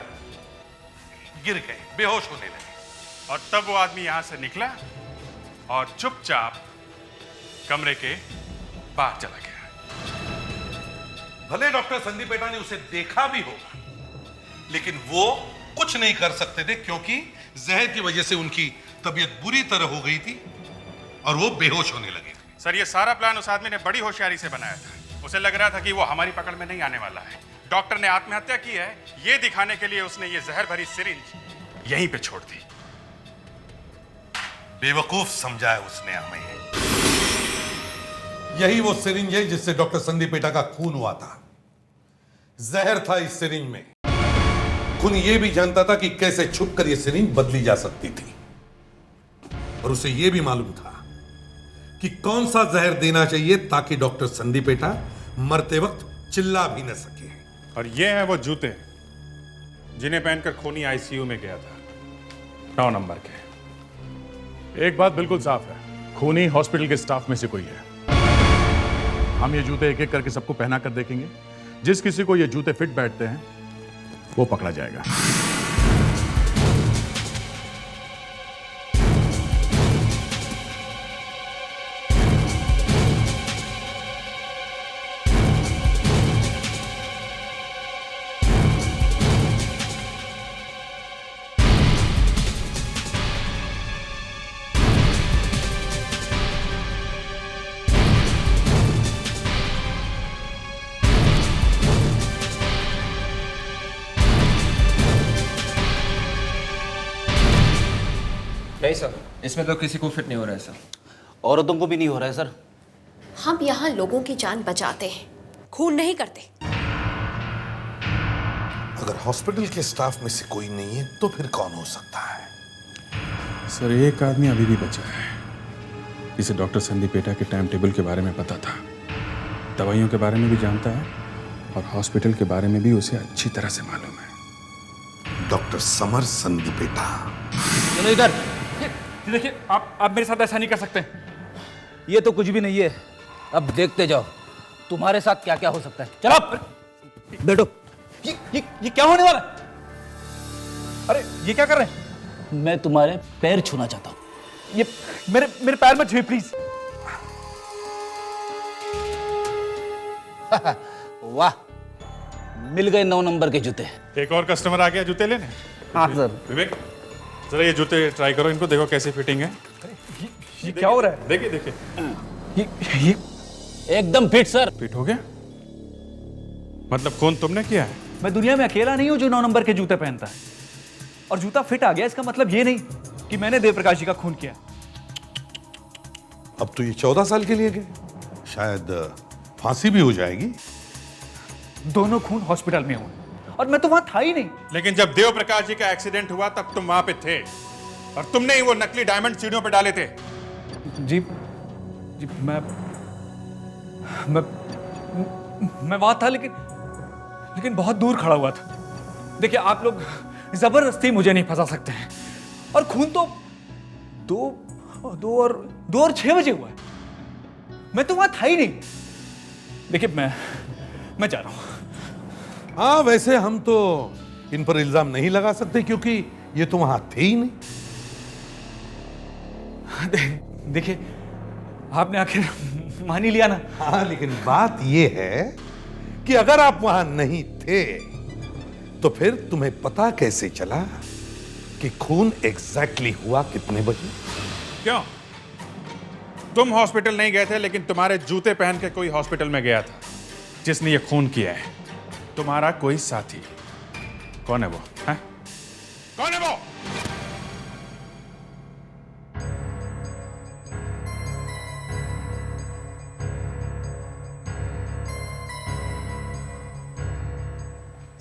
गिर गए, बेहोश होने लगे। और तब वो आदमी यहां से निकला और चुपचाप कमरे के बाहर चला गया। भले डॉक्टर संदीप पेटा ने उसे देखा भी होगा, लेकिन वो कुछ नहीं कर सकते थे क्योंकि जहर की वजह से उनकी तबीयत बुरी तरह हो गई थी और वो बेहोश होने लगे थे। सर ये सारा प्लान उस आदमी ने बड़ी होशियारी से बनाया था। उसे लग रहा था कि वो हमारी पकड़ में नहीं आने वाला है। डॉक्टर ने आत्महत्या की है ये दिखाने के लिए उसने ये जहर भरी सिरिंज यहीं पे छोड़ दी। बेवकूफ समझा है उसने हमें। यही वो सिरिंज है जिससे डॉक्टर संदीप पेटा का खून हुआ था। जहर था इस सिरिंज में। खून ये भी जानता था कि कैसे छुपकर ये सिरिंज बदली जा सकती थी और उसे ये भी मालूम था कि कौन सा जहर देना चाहिए ताकि डॉक्टर संदीप पेटा मरते वक्त चिल्ला भी न सके। और ये हैं वो जूते जिन्हें पहनकर खूनी आईसीयू में गया था, 9 नंबर के। एक बात बिल्कुल साफ है, खूनी हॉस्पिटल के स्टाफ में से कोई है। हम ये जूते एक एक करके सबको पहना कर देखेंगे। जिस किसी को ये जूते फिट बैठते हैं वो पकड़ा जाएगा। नहीं सर, इसमें तो किसी को फिट नहीं हो रहा है सर। औरतों को भी नहीं हो रहा है सर। हम यहाँ लोगों की जान बचाते हैं, खून नहीं करते। अगर हॉस्पिटल के स्टाफ में से कोई नहीं है तो फिर कौन हो सकता है? सर एक आदमी अभी भी बचा है जिसे डॉक्टर संदीप पेटा के टाइम टेबल के बारे में पता था, दवाइयों के बारे में भी जानता है और हॉस्पिटल के बारे में भी उसे अच्छी तरह से मालूम है। डॉक्टर समर संदीपेटा। चलो इधर। देखिए आप मेरे साथ ऐसा नहीं कर सकते। ये तो कुछ भी नहीं है, अब देखते जाओ तुम्हारे साथ क्या क्या हो सकता है। चलो बैठो। ये क्या होने वाला? अरे ये क्या कर रहे हैं? मैं तुम्हारे पैर छूना चाहता हूँ। ये मेरे पैर मत छुए प्लीज। वाह, मिल गए 9 नंबर के जूते। एक और कस्टमर आ गया जूते लेने। हाँ सर। विवेक जरा ये जूते ट्राई करो, इनको देखो कैसी फिटिंग है। ये क्या हो रहा है? देखिए देखिए ये एकदम फिट सर। फिट हो गया? मतलब खून तुमने किया है? मैं दुनिया में अकेला नहीं हूं जो 9 नंबर के जूते पहनता है। और जूता फिट आ गया इसका मतलब ये नहीं कि मैंने देवप्रकाश जी का खून किया। अब तो ये 14 साल के लिए गए, शायद फांसी भी हो जाएगी। दोनों खून हॉस्पिटल में हुए और मैं तो वहां था ही नहीं। लेकिन जब देव प्रकाश जी का एक्सीडेंट हुआ तब तुम वहां पे थे और तुमने ही वो नकली डायमंड सीढ़ियों पे डाले थे। जी मैं वहां था लेकिन बहुत दूर खड़ा हुआ था। देखिए आप लोग जबरदस्ती मुझे नहीं फंसा सकते हैं। और खून तो 2 और 6 बजे हुआ है। मैं तो वहां था ही नहीं। देखिए मैं जा रहा हूं। हाँ वैसे हम तो इन पर इल्जाम नहीं लगा सकते क्योंकि ये तो वहां थे ही नहीं। देखिए आपने आखिर मान ही लिया ना। हाँ लेकिन बात ये है कि अगर आप वहां नहीं थे तो फिर तुम्हें पता कैसे चला कि खून एग्जैक्टली हुआ कितने बजे? क्यों? तुम हॉस्पिटल नहीं गए थे लेकिन तुम्हारे जूते पहन के कोई हॉस्पिटल में गया था जिसने ये खून किया है। तुम्हारा कोई साथी। कौन है वो? है? कौन है वो?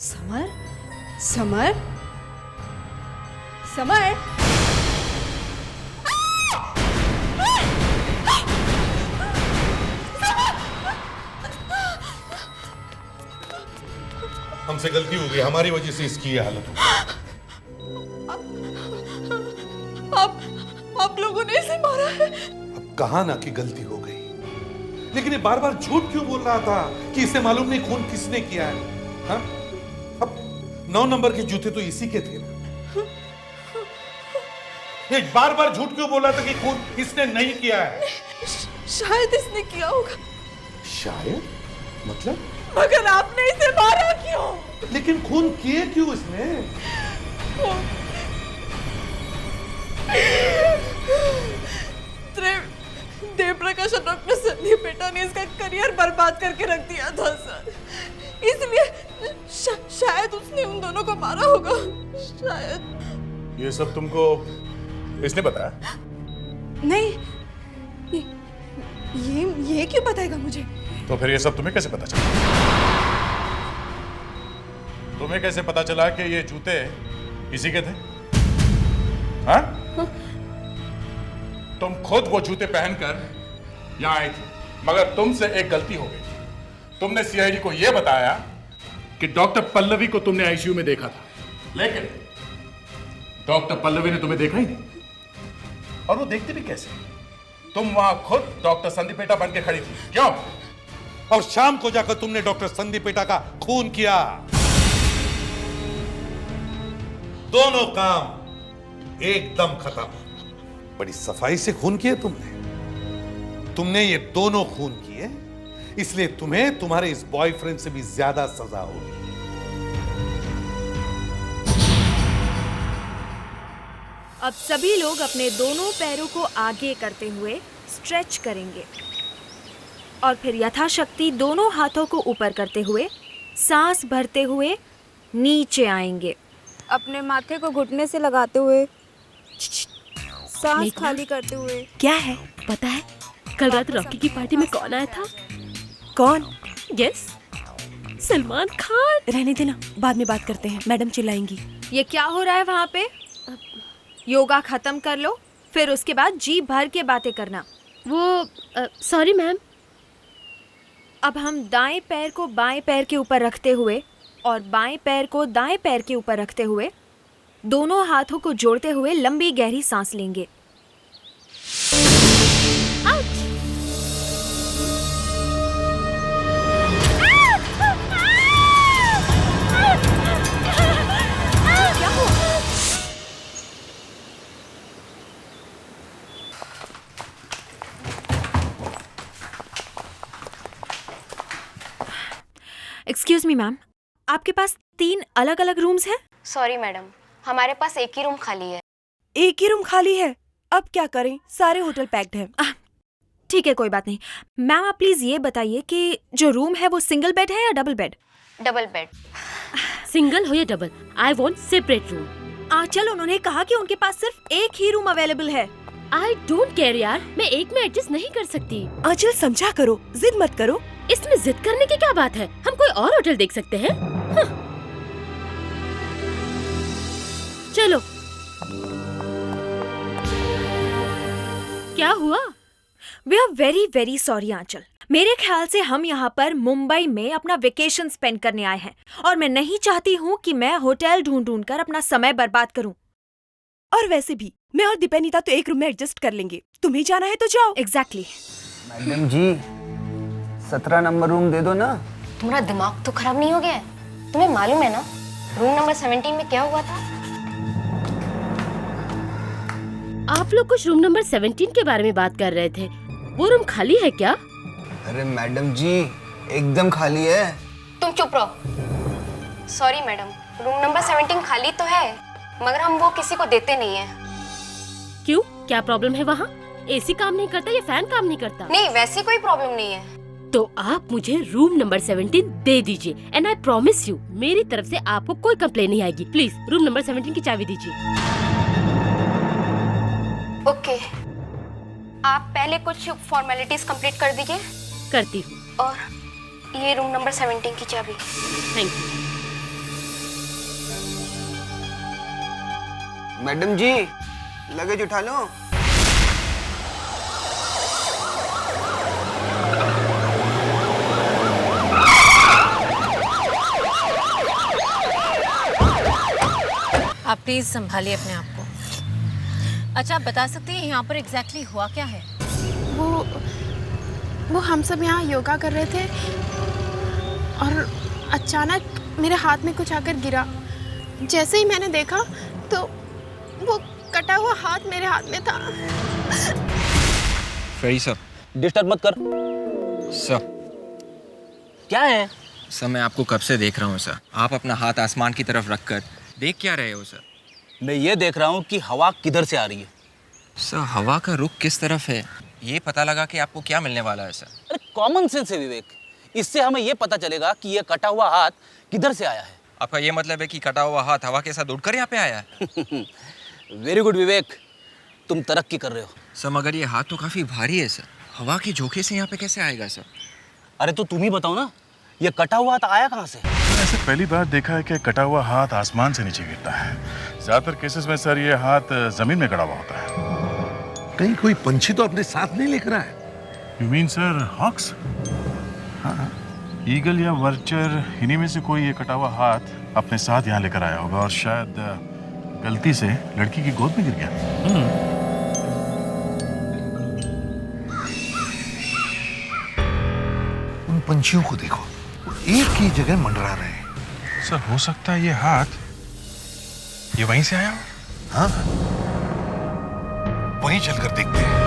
समर? समर? समर? हमसे गलती हो गई, हमारी वजह से इसकी ये हालत हो गई। आप लोगों ने इसे मारा है? अब कहा ना कि गलती हो गई, लेकिन ये बार बार झूठ क्यों बोल रहा था कि इसे मालूम नहीं खून किसने किया है? हाँ? अब 9 नंबर के जूते तो इसी के थे ना। ये बार बार झूठ क्यों बोल रहा था कि खून इसने नहीं किया है? शायद इसने किया होगा। शायद? मतलब? मगर आपने इसे मारा क्यों? लेकिन खून किए क्यों इसने? देव प्रकाश और डॉक्टर संदीप पेटा ने इसका करियर बर्बाद करके रख दिया था सर। इसलिए शायद उसने उन दोनों को मारा होगा। शायद। ये सब तुमको इसने बताया? नहीं, ये क्यों बताएगा मुझे? तो फिर ये सब तुम्हें कैसे पता चला? तुम्हें कैसे पता चला कि ये जूते इसी के थे? हाँ? तुम खुद वो जूते पहनकर यहां आई थी, मगर तुमसे एक गलती हो गई। तुमने सीआईडी को यह बताया कि डॉक्टर पल्लवी को तुमने आईसीयू में देखा था, लेकिन डॉक्टर पल्लवी ने तुम्हें देखा ही नहीं। और वो देखते भी कैसे? तुम वहां खुद डॉक्टर संदीप पेटा बन के खड़ी थी, क्यों? और शाम को जाकर तुमने डॉक्टर संदीप पेटा का खून किया। दोनों काम एकदम खत्म। बड़ी सफाई से खून किए तुमने ये दोनों खून किए, इसलिए तुम्हें तुम्हारे इस बॉयफ्रेंड से भी ज्यादा सजा होगी। अब सभी लोग अपने दोनों पैरों को आगे करते हुए स्ट्रेच करेंगे और फिर यथाशक्ति दोनों हाथों को ऊपर करते हुए सांस भरते हुए नीचे आएंगे। अपने माथे को घुटने से लगाते हुए सांस खाली करते हुए। क्या है? पता है कल रात रॉकी की पार्टी में कौन आया था? कौन? यस, सलमान खान। रहने देना, बाद में बात करते हैं, मैडम चिल्लाएंगी। ये क्या हो रहा है वहाँ पे? योगा खत्म कर लो, फिर उसके बाद जी भर के बातें करना। वो सॉरी मैम। अब हम दाएं पैर को बाएं पैर के ऊपर रखते हुए और बाएं पैर को दाएं पैर के ऊपर रखते हुए दोनों हाथों को जोड़ते हुए लंबी गहरी सांस लेंगे। एक्सक्यूज मी मैम, आपके पास 3 अलग अलग रूम्स हैं? सॉरी मैडम, हमारे पास एक ही रूम खाली है। एक ही रूम खाली है? अब क्या करें, सारे होटल पैक्ड हैं। ठीक है, कोई बात नहीं। मैम आप प्लीज ये बताइए कि जो रूम है वो सिंगल बेड है या double bed? Double bed. Single हो या double, I want separate room. Aanchal, उन्होंने कहा कि उनके पास सिर्फ एक ही रूम अवेलेबल है। आई डोंट केयर यार, मैं एक में एडजस्ट नहीं कर सकती। आंचल समझा करो, जिद मत करो। इसमें जिद करने की क्या बात है, हम कोई और होटल देख सकते हैं। हाँ। चलो। क्या हुआ? We are very very sorry Aanchal, मेरे ख्याल से हम यहाँ पर मुंबई में अपना वेकेशन स्पेंड करने आए हैं और मैं नहीं चाहती हूँ कि मैं होटल ढूंढ कर अपना समय बर्बाद करूँ। और वैसे भी मैं और दीपेनिता तो एक रूम में एडजस्ट कर लेंगे, तुम्हें जाना है तो जाओ। एग्जैक्टली। मैडम जी 17 नंबर रूम दे दो ना। तुम्हारा दिमाग तो खराब नहीं हो गया है? तुम्हें मालूम है ना रूम नंबर 17 में क्या हुआ था? आप लोग कुछ रूम नंबर 17 के बारे में बात कर रहे थे, वो रूम खाली है क्या? अरे मैडम जी एकदम खाली है। तुम चुप रहो। सॉरी मैडम, रूम नंबर 17 खाली तो है मगर हम वो किसी को देते नहीं है। क्यों, क्या प्रॉब्लम है वहाँ? एसी काम नहीं करता या फैन काम नहीं करता? नहीं, वैसी कोई प्रॉब्लम नहीं है। तो आप मुझे रूम नंबर 17 दे दीजिए एंड आई प्रॉमिस यू मेरी तरफ से आपको कोई कंप्लेन नहीं आएगी। प्लीज रूम नंबर 17 की चाबी दीजिए। ओके, आप पहले कुछ फॉर्मेलिटीज कंप्लीट कर दीजिए। करती हूँ। और ये रूम नंबर 17 की चाबी। Thank you. Madam ji luggage उठा लो। आप प्लीज संभालिए अपने आप को। अच्छा, आप बता सकते हैं यहाँ पर एग्जैक्टली हुआ क्या है? वो हम सब यहाँ योगा कर रहे थे और अचानक मेरे हाथ में कुछ आकर गिरा। जैसे ही मैंने देखा तो वो कटा हुआ हाथ मेरे हाथ में था। फेरी सर, डिस्टर्ब मत कर। सर क्या है? सर मैं आपको कब से देख रहा हूँ सर। आप अपना हाथ आसमान की तरफ रखकर देख क्या रहे हो सर? मैं ये देख रहा हूँ कि हवा किधर से आ रही है। सर हवा का रुख किस तरफ है ये पता लगा कि आपको क्या मिलने वाला है सर। अरे कॉमन सेंस है विवेक, इससे हमें ये पता चलेगा कि ये कटा हुआ हाथ किधर से आया है। आपका ये मतलब है कि कटा हुआ हाथ हवा के साथ उड़कर यहाँ पे आया है? वेरी गुड विवेक, तुम तरक्की कर रहे हो। सर मगर ये हाथ तो काफी भारी है सर, हवा के झोंके से यहाँ पे कैसे आएगा सर? अरे तो तुम ही बताओ ना, ये कटा हुआ हाथ आया कहाँ से? ऐसे पहली बार देखा है कि कटा हुआ हाथ आसमान से नीचे गिरता है। ज्यादातर केसेस में सर ये हाथ जमीन में गड़ा हुआ होता है। कहीं कोई पंछी तो अपने साथ नहीं लेकर आए? You mean sir hawks? हाँ, ईगल या वर्चर, इन्हीं में से कोई ये कटा हुआ हाथ अपने साथ यहाँ लेकर आया होगा और शायद गलती से लड़की की गोद में गिर गया। उन पंछियों को देखो, वो एक ही जगह मंडरा रहे हैं। सर हो सकता है ये हाथ ये वहीं से आया हो। हाँ, वहीं चलकर देखते हैं।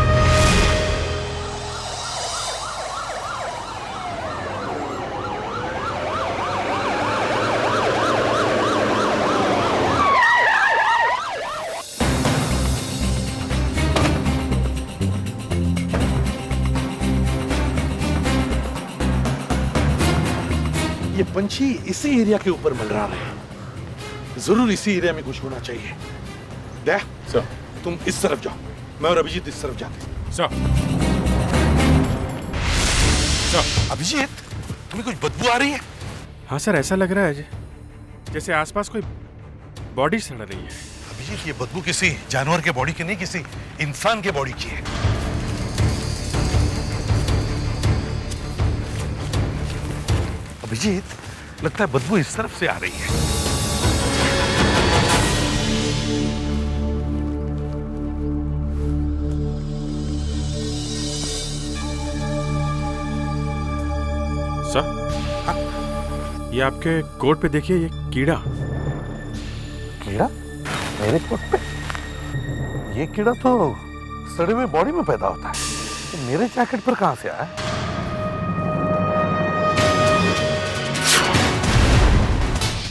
ये पंछी इसी एरिया के ऊपर मंडरा रहे हैं। जरूर इसी एरिया में कुछ होना चाहिए। देख सर, तुम इस तरफ जाओ, मैं और अभिजीत इस तरफ जाते हैं। अभिजीत, तुम्हें कुछ बदबू आ रही है? हाँ सर, ऐसा लग रहा है जैसे आसपास कोई बॉडी सड़ रही है। अभिजीत, ये बदबू किसी जानवर के बॉडी की नहीं, किसी इंसान के बॉडी की है। अभिजीत, लगता है बदबू इस तरफ से आ रही है। सर, ये आपके कोट पे देखिए, ये कीड़ा। कीड़ा? मेरे कोट पे? ये कीड़ा तो सड़े हुए बॉडी में पैदा होता है, तो मेरे जैकेट पर कहां से आया?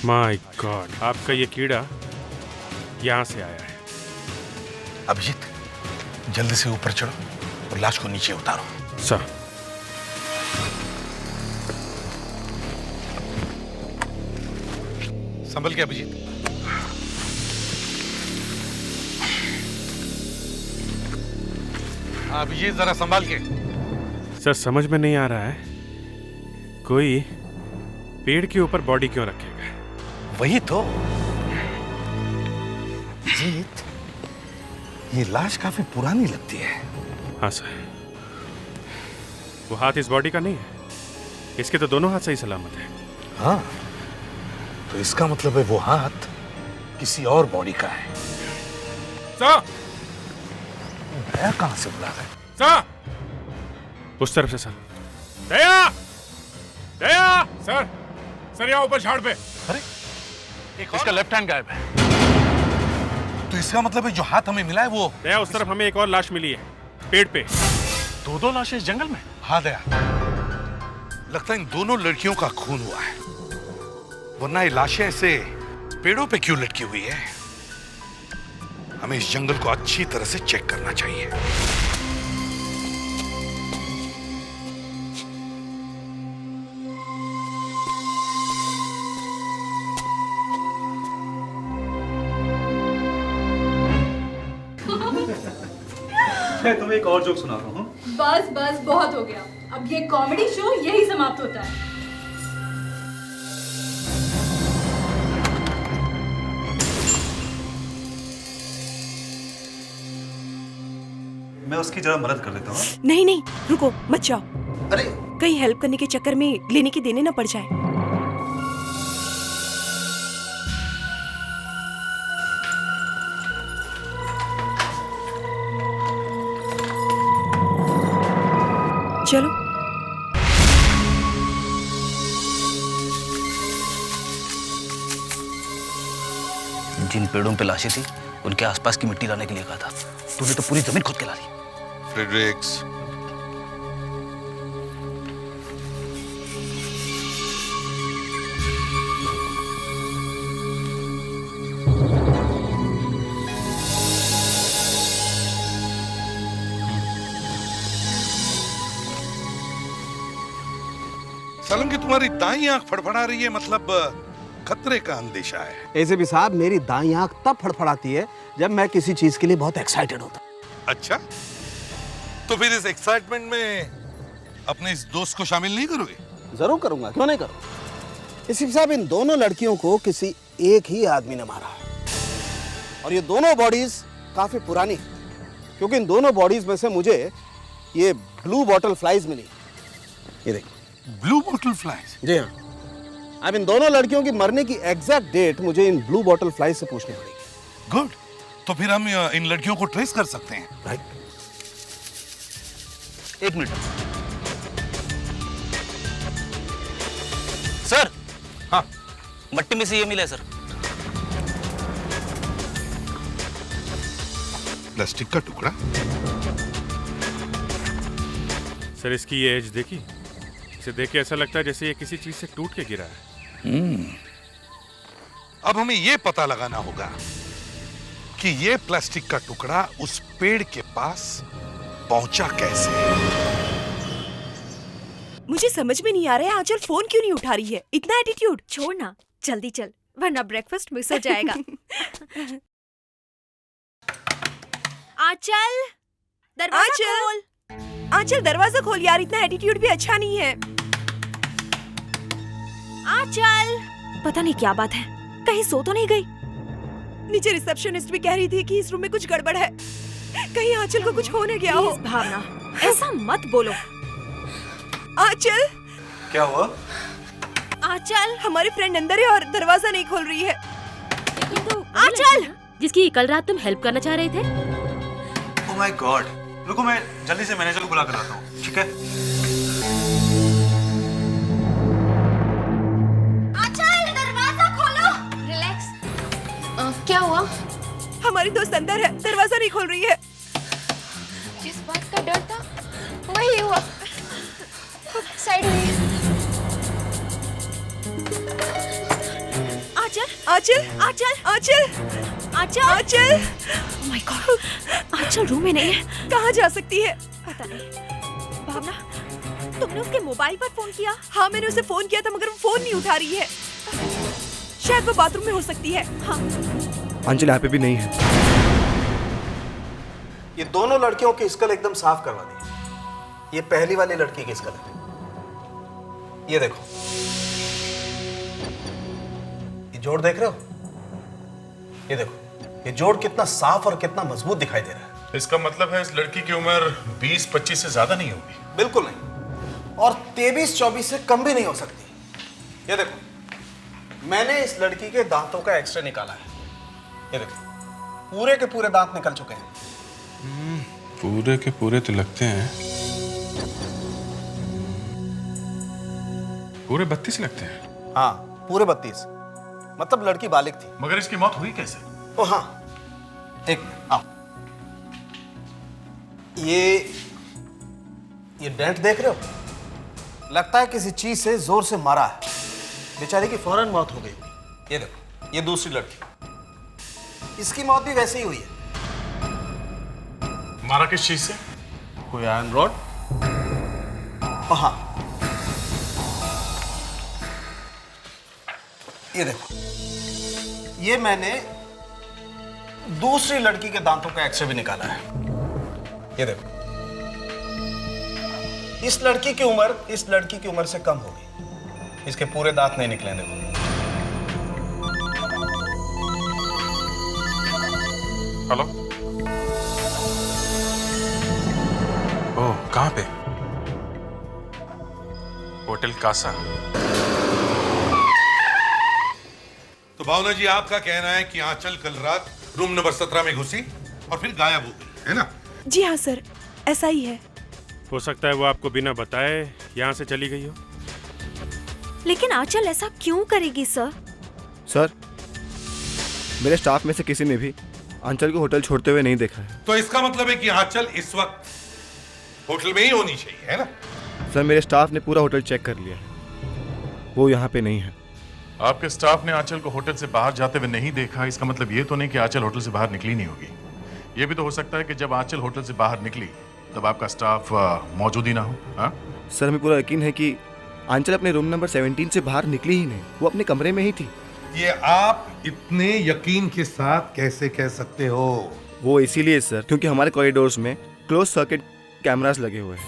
माय गॉड, आपका ये कीड़ा यहां से आया है। अभिजीत, जल्दी से ऊपर चढ़ो और लाश को नीचे उतारो। सर। संभल के अभिजीत। अभिजीत, जरा संभाल के। सर, समझ में नहीं आ रहा है, कोई पेड़ के ऊपर बॉडी क्यों रखेगा? वही तो। अभिजीत, ये लाश काफी पुरानी लगती है। हाँ सर, वो हाथ इस बॉडी का नहीं है, इसके तो दोनों हाथ सही सलामत है। हाँ, तो इसका मतलब है वो हाथ किसी और बॉडी का है। सर! दया कहां से बुला रहा है? सर! उस तरफ से सर। दया! दया! सर! सर, यहाँ ऊपर झाड़ पे। अरे, इसका लेफ्ट हैंड गायब है। तो इसका मतलब है जो हाथ हमें मिला है वो। दया, उस तरफ हमें एक और लाश मिली है, पेड़ पे। दो लाशें इस जंगल में? हाँ दया, लगता है इन दोनों लड़कियों का खून हुआ है, वरना ये लाशें ऐसे पेड़ों पे क्यों लटकी हुई है? हमें इस जंगल को अच्छी तरह से चेक करना चाहिए। मैं तुम्हें एक और जोक सुना रहा हूँ। बस बस, बहुत हो गया। अब ये कॉमेडी शो यही समाप्त होता है। मैं उसकी जरा मदद कर देता हूँ। नहीं नहीं, रुको, मत जाओ। अरे, कहीं हेल्प करने के चक्कर में लेने के देने ना पड़ जाए। चलो। जिन पेड़ों पे लाशें थी, उनके आसपास की मिट्टी लाने के लिए कहा था। तूने तो पूरी जमीन खुद के ला ली। फ्रेडरिक्स, सालंगी, तुम्हारी दाईं आंख फड़फड़ा रही है, मतलब खतरे का अंदेशा है। ऐसे भी साहब, मेरी दाईं आंख तब फड़फड़ाती है जब मैं किसी चीज के लिए बहुत एक्साइटेड होता हूं। अच्छा, तो फिर इस एक्साइटमेंट में अपने इस दोस्त को शामिल नहीं करोगे? जरूर करूंगा, क्यों नहीं करूंगा। इसी साहब, इन दोनों लड़कियों को किसी एक ही आदमी ने मारा है, और ये दोनों बॉडीज काफी पुरानी, क्योंकि इन दोनों बॉडीज में से मुझे ये ब्लू बॉटल फ्लाइज मिली। ये देखिए, ब्लू बॉटल फ्लाइज? जी हाँ। अब इन दोनों लड़कियों की मरने की एग्जैक्ट डेट मुझे इन ब्लू बॉटल फ्लाइज से पूछनी पड़ेगी। गुड, तो फिर हम इन लड़कियों को ट्रेस कर सकते हैं। राइट। एक मिनट सर। हाँ, मट्टी में से ये मिला है सर। प्लास्टिक का टुकड़ा? सर, इसकी ये एज देखी, इसे देख के ऐसा लगता है जैसे ये किसी चीज से टूट के गिरा है। अब हमें यह पता लगाना होगा कि ये प्लास्टिक का टुकड़ा उस पेड़ के पास पहुंचा कैसे। मुझे समझ में नहीं आ रहा है, आंचल फोन क्यों नहीं उठा रही है? इतना एटीट्यूड। छोड़ ना, जल्दी चल, वरना ब्रेकफास्ट मिस हो जाएगा। आंचल, दरवाजा खोल। आंचल दरवाजा खोल यार, इतना एटीट्यूड भी अच्छा नहीं है। आंचल, पता नहीं क्या बात है, कहीं सो तो नहीं गई? नीचे रिसेप्शनिस्ट भी कह रही थी कि इस रूम में कुछ गड़बड़ है, कहीं आंचल को कुछ हो न गया हो। भावना, ऐसा मत बोलो। आंचल, क्या हुआ? आंचल, हमारी फ्रेंड अंदर है और दरवाजा नहीं खोल रही है। आंचल, जिसकी कल रात तुम हेल्प करना चाह रहे थे। ओह माय गॉड, रुको मैं जल्दी से मैनेजर को बुला कर आता हूँ, ठीक है? आंचल, दरवाजा खोलो। रिलैक्स। क्या हुआ? हमारी दोस्त अंदर है, दरवाजा नहीं खोल रही है। जिस बात का डर था वही हुआ। साइड हुई। Aanchal, Aanchal, Aanchal, Aanchal, Aanchal, Aanchal. Oh my god, Aanchal room में नहीं है। कहाँ जा सकती है? पता नहीं। भावना, तुमने उसके मोबाइल पर फोन किया? हाँ, मैंने उसे फोन किया था मगर वो फोन नहीं उठा रही है। शायद वो बाथरूम में हो सकती है। हाँ। आंचल यहाँ पे भी नहीं है। ये दोनों लड़कियों की स्कल एकदम साफ करवा दी। ये पहली वाली लड़की की स्कल है, ये देखो, ये जोड़ देख रहे हो? ये देखो, ये जोड़ कितना साफ और कितना मजबूत दिखाई दे रहा है। इसका मतलब है इस लड़की की उम्र 20-25 से ज्यादा नहीं होगी। बिल्कुल नहीं, और 23-24 से कम भी नहीं हो सकती। ये देखो, मैंने इस लड़की के दांतों का एक्सरे निकाला है। ये देखो, पूरे के पूरे दांत निकल चुके हैं। पूरे के पूरे तो लगते हैं, पूरे 32 लगते हैं। हाँ, पूरे 32। मतलब लड़की बालिग थी। मगर इसकी मौत हुई कैसे? ओ हाँ, एक आओ, ये डेंट देख रहे हो? लगता है किसी चीज से जोर से मारा है। बेचारी की फौरन मौत हो गई। ये देखो, ये दूसरी लड़की, इसकी मौत भी वैसे ही हुई है। मारा किस चीज से? कोई आयरन रॉड? हाँ, ये देखो, ये मैंने दूसरी लड़की के दांतों का एक्सरे भी निकाला है। ये देखो, इस लड़की की उम्र से कम होगी। इसके पूरे दांत नहीं निकले। देखो, हेलो, ओह, कहाँ पे? होटल कासा। तो भावना जी, आपका कहना है कि आंचल कल रात रूम नंबर 17 में घुसी और फिर गायब हो गई, है ना? जी हाँ सर, ऐसा ही है। हो सकता है वो आपको बिना बताए यहाँ से चली गई हो। लेकिन आंचल ऐसा क्यों करेगी सर? सर, मेरे स्टाफ में से किसी ने भी आंचल को होटल छोड़ते हुए नहीं देखा है। तो इसका मतलब है कि आंचल इस वक्त होटल में ही होनी चाहिए, है ना? सर, मेरे स्टाफ ने पूरा होटल चेक कर लिया है, वो यहाँ पे नहीं है। आपके स्टाफ ने आंचल को होटल से बाहर जाते हुए नहीं देखा, इसका मतलब ये तो नहीं कि आंचल होटल से बाहर निकली नहीं होगी। ये भी तो हो सकता है कि जब आंचल होटल से बाहर निकली तब आपका स्टाफ मौजूद ही ना हो। हाँ सर, हमें पूरा यकीन है कि आंचल अपने रूम नंबर 17 से बाहर निकली ही नहीं, वो अपने कमरे में ही थी। ये आप इतने यकीन के साथ कैसे कह सकते हो? वो इसीलिए सर, क्योंकि हमारे कॉरिडोर्स में क्लोज सर्किट कैमरास लगे हुए हैं।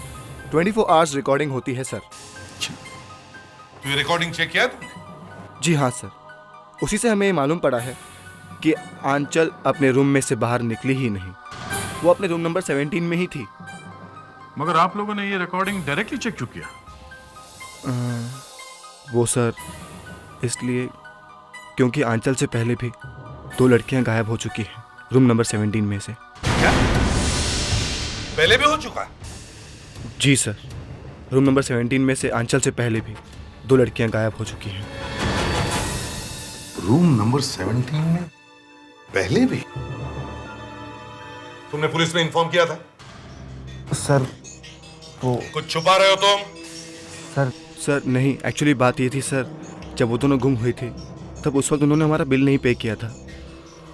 24 आवर्स रिकॉर्डिंग होती है सर। तो ये रिकॉर्डिंग चेक किया तुमने? जी हाँ सर, उसी से हमें मालूम पड़ा है कि आंचल अपने रूम में से बाहर निकली ही नहीं, वो अपने रूम नंबर 17 में ही थी। मगर आप लोगों ने ये रिकॉर्डिंग डायरेक्टली चेक क्यों किया? वो सर इसलिए क्योंकि आंचल से पहले भी 2 लड़कियां गायब हो चुकी हैं रूम नंबर 17 में से। क्या? पहले भी हो चुका है? जी सर, रूम नंबर 17 में से आंचल से पहले भी 2 लड़कियां गायब हो चुकी हैं। रूम नंबर 17 में पहले भी? तुमने पुलिस में इन्फॉर्म किया था? सर वो कुछ छुपा रहे हो तुम? सर नहीं, एक्चुअली बात ये थी सर, जब वो दोनों गुम हुई थी तब उस वक्त उन्होंने हमारा बिल नहीं पे किया था,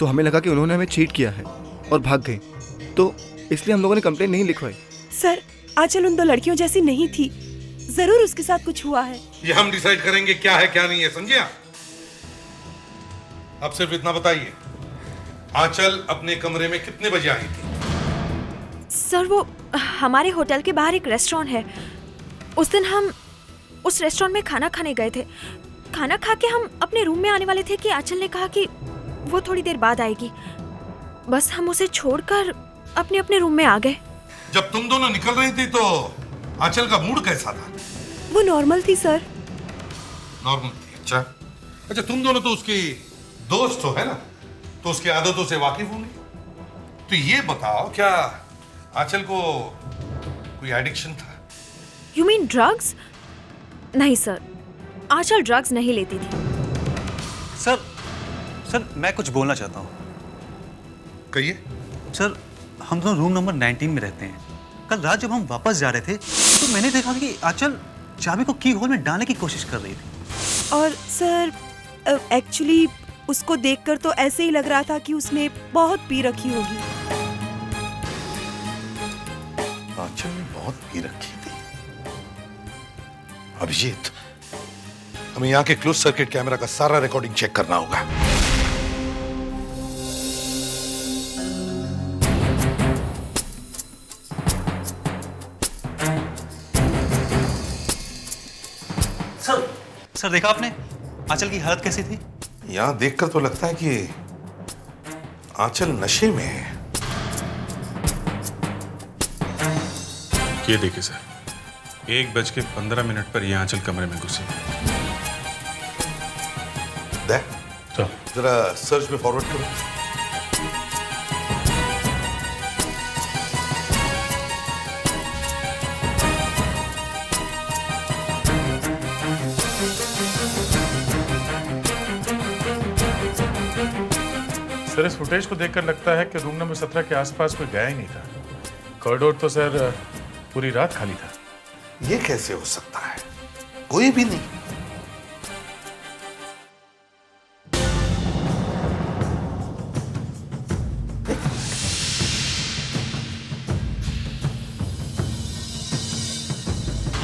तो हमें लगा कि उन्होंने हमें चीट किया है और भाग गए, तो इसलिए हम लोगों ने कंप्लेंट नहीं लिखवाई। सर, आंचल उन 2 लड़कियों जैसी नहीं थी, जरूर उसके साथ कुछ हुआ है। ये हम डिसाइड करेंगे क्या है क्या नहीं है, समझे आप? अब सिर्फ इतना बताइए, आंचल अपने कमरे में कितने बजे आई थी? सर वो हमारे होटल के बाहर एक रेस्टोरेंट है। उस दिन हम उस रेस्टोरेंट में खाना खाने गए थे। खाना खा के हम अपने रूम में आने वाले थे कि आंचल ने कहा कि वो थोड़ी देर बाद आएगी। बस हम उसे छोड़कर अपने अपने रूम में आ गए। जब तुम दोनों निकल रही थी तो आंचल का मूड कैसा था? वो नॉर्मल थी सर। नॉर्मल थी? अच्छा अच्छा, तुम दोनों तो उसकी दोस्त हो, है ना? तो उसकी आदतों से वाकिफ होंगे। तो ये बताओ, क्या आंचल को कोई एडिक्शन था? You mean drugs? नहीं सर, आंचल ड्रग्स नहीं लेती थी। सर मैं कुछ बोलना चाहता हूँ। कहिए। सर हम दोनों रूम नंबर 19 में रहते हैं। कल रात जब हम वापस जा रहे थे तो मैंने देखा कि आंचल चाबी को की होल में डालने की कोशिश कर रही थी। और सर एक्चुअली उसको देखकर तो ऐसे ही लग रहा था कि उसने बहुत पी रखी होगी। आंचल ने बहुत पी रखी थी। अभिजीत, हमें यहाँ के क्लोज सर्किट कैमरा का सारा रिकॉर्डिंग चेक करना होगा। सर देखा आपने आंचल की हालत कैसी थी? यहां देखकर तो लगता है कि आंचल नशे में है। ये देखिए सर, 1:15 पर ये आंचल कमरे में घुसी। जरा सर्च में फॉरवर्ड करो। सर इस फुटेज को देखकर लगता है कि रूम नंबर 17 के आसपास कोई गया ही नहीं था। कॉरिडोर तो सर पूरी रात खाली था। ये कैसे हो सकता है? कोई भी नहीं।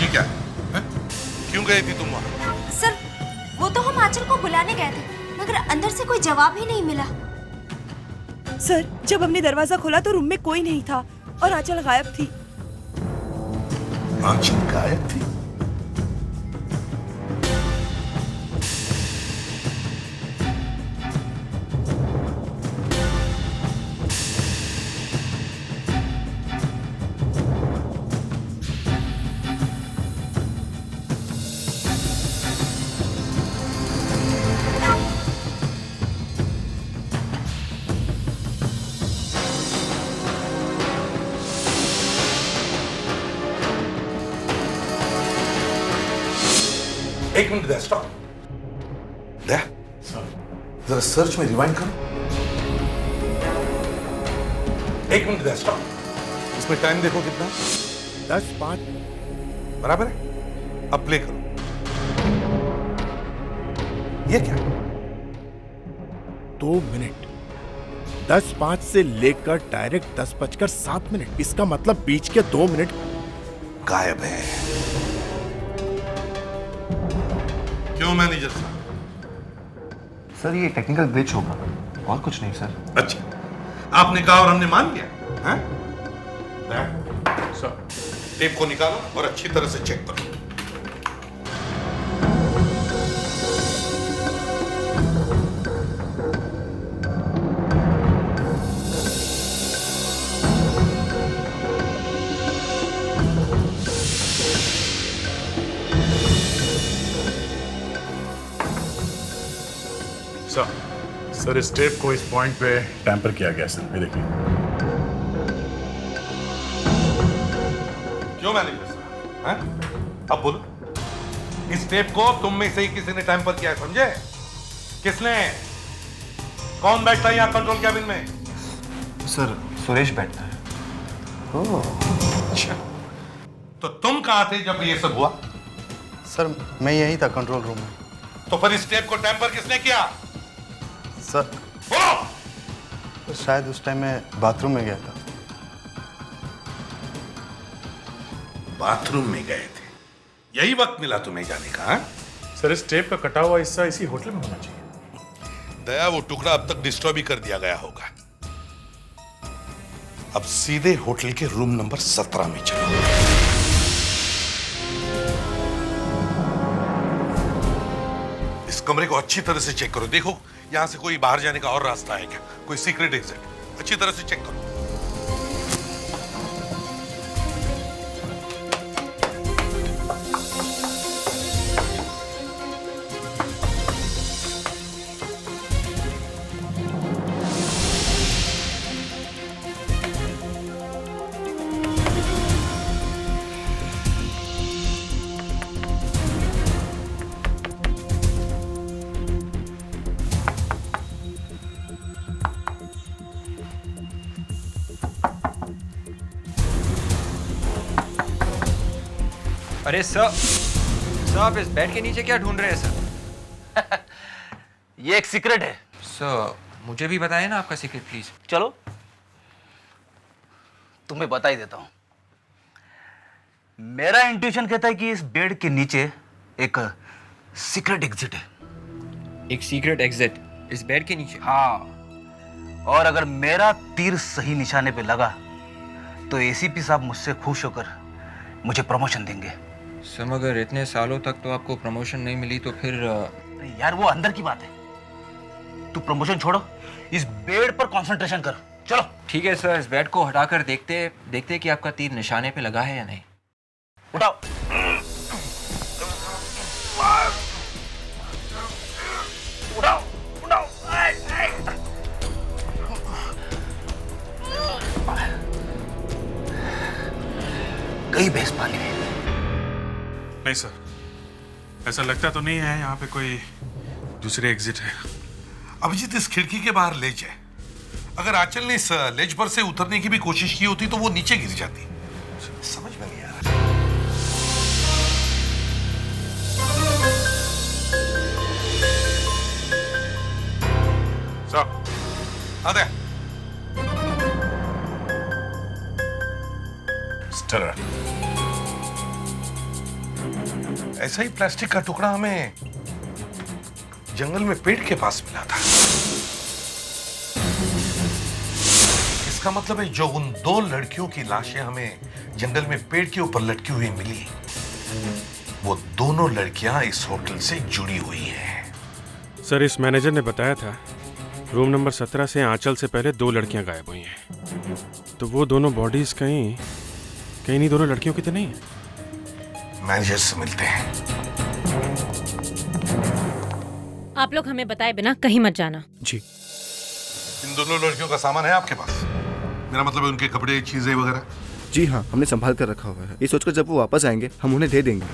ये क्या है? क्यों गई थी तुम वहां? सर वो तो हम आंचल को बुलाने गए थे, मगर अंदर से कोई जवाब ही नहीं मिला। सर जब हमने दरवाजा खोला तो रूम में कोई नहीं था और आंचल गायब थी। आंचल गायब थी? एक मिनट दे, स्टॉप। दे, जरा सर्च में रिवाइंड करो। एक मिनट दे, स्टॉप। इसमें टाइम देखो कितना? 10:05 बराबर है। अब प्ले करो। ये क्या? 2 मिनट। 10:05 से लेकर डायरेक्ट 10:07। इसका मतलब बीच के 2 मिनट गायब है। क्यों मैनेजर साहब? सर ये टेक्निकल ग्लिच होगा और कुछ नहीं सर। अच्छा, आपने कहा और हमने मान लिया। हैं? सर टेप को निकालो और अच्छी तरह से चेक करो। सर इस टेप को इस पॉइंट पे टैंपर किया गया सर। ये देखिए। क्यों मैनेजर साहब? हैं? अब बोलो, इस टेप को तुम में से ही किसी ने टैंपर किया है, समझे? किसने? कौन बैठता है यहाँ कंट्रोल कैबिन में? सर सुरेश बैठता है। अच्छा, तो तुम कहाँ थे जब ये सब हुआ? सर मैं यही था कंट्रोल रूम में। तो फिर इस टेप को टैंपर किसने किया? सर तो शायद उस टाइम मैं बाथरूम में गया था। बाथरूम में गए थे? यही वक्त मिला तुम्हें जाने का? हा? सर इस टेप का कटा हुआ हिस्सा इसी होटल में होना चाहिए। दया, वो टुकड़ा अब तक डिस्ट्रॉय भी कर दिया गया होगा। अब सीधे होटल के रूम नंबर 17 में चलो। इस कमरे को अच्छी तरह से चेक करो। देखो यहां से कोई बाहर जाने का और रास्ता है क्या, कोई सीक्रेट एग्जिट। अच्छी तरह से चेक करो। अरे सर आप इस बेड के नीचे क्या ढूंढ रहे हैं सर? ये एक सीक्रेट है। सर मुझे भी बताइए ना आपका सीक्रेट प्लीज। चलो तुम्हें बता ही देता हूं। मेरा इंट्यूशन कहता है कि इस बेड के नीचे एक सीक्रेट एग्जिट है। एक सीक्रेट एग्जिट इस बेड के नीचे? हाँ, और अगर मेरा तीर सही निशाने पे लगा तो एसीपी साहब मुझसे खुश होकर मुझे प्रमोशन देंगे। सर मगर इतने सालों तक तो आपको प्रमोशन नहीं मिली तो फिर? यार वो अंदर की बात है, तू प्रमोशन छोड़ो, इस बेड पर कंसंट्रेशन कर। चलो ठीक है सर, इस बेड को हटाकर देखते कि आपका तीर निशाने पे लगा है या नहीं। उठाओ। उठाओ उठाओ। कई भैंस पानी में। नहीं सर, ऐसा लगता तो नहीं है यहाँ पे कोई दूसरे एग्जिट है। अभिजीत इस खिड़की के बाहर लेज है। अगर आंचल ने इस लेज पर से उतरने की भी कोशिश की होती तो वो नीचे गिर जाती। समझ में नहीं आ रहा। साहब आते ऐसा ही प्लास्टिक का टुकड़ा हमें जंगल में पेड़ के पास मिला था। इसका मतलब है जो उन 2 लड़कियों की लाशें हमें जंगल में पेड़ के ऊपर लटकी हुई मिली, वो दोनों लड़कियां इस होटल से जुड़ी हुई हैं। सर इस मैनेजर ने बताया था रूम नंबर 17 से आंचल से पहले 2 लड़कियां गायब हुई हैं। तो वो दोनों बॉडीज कहीं नहीं दोनों लड़कियों की तो नहीं है? मैनेजर से मिलते हैं। आप लोग हमें बताए बिना कहीं मत जाना। जी। इन दोनों लड़कियों का सामान है आपके पास? मेरा मतलब है उनके कपड़े, चीजें वगैरह। जी हाँ, हमने संभाल कर रखा हुआ है। ये सोचकर जब वो वापस आएंगे हम उन्हें दे देंगे।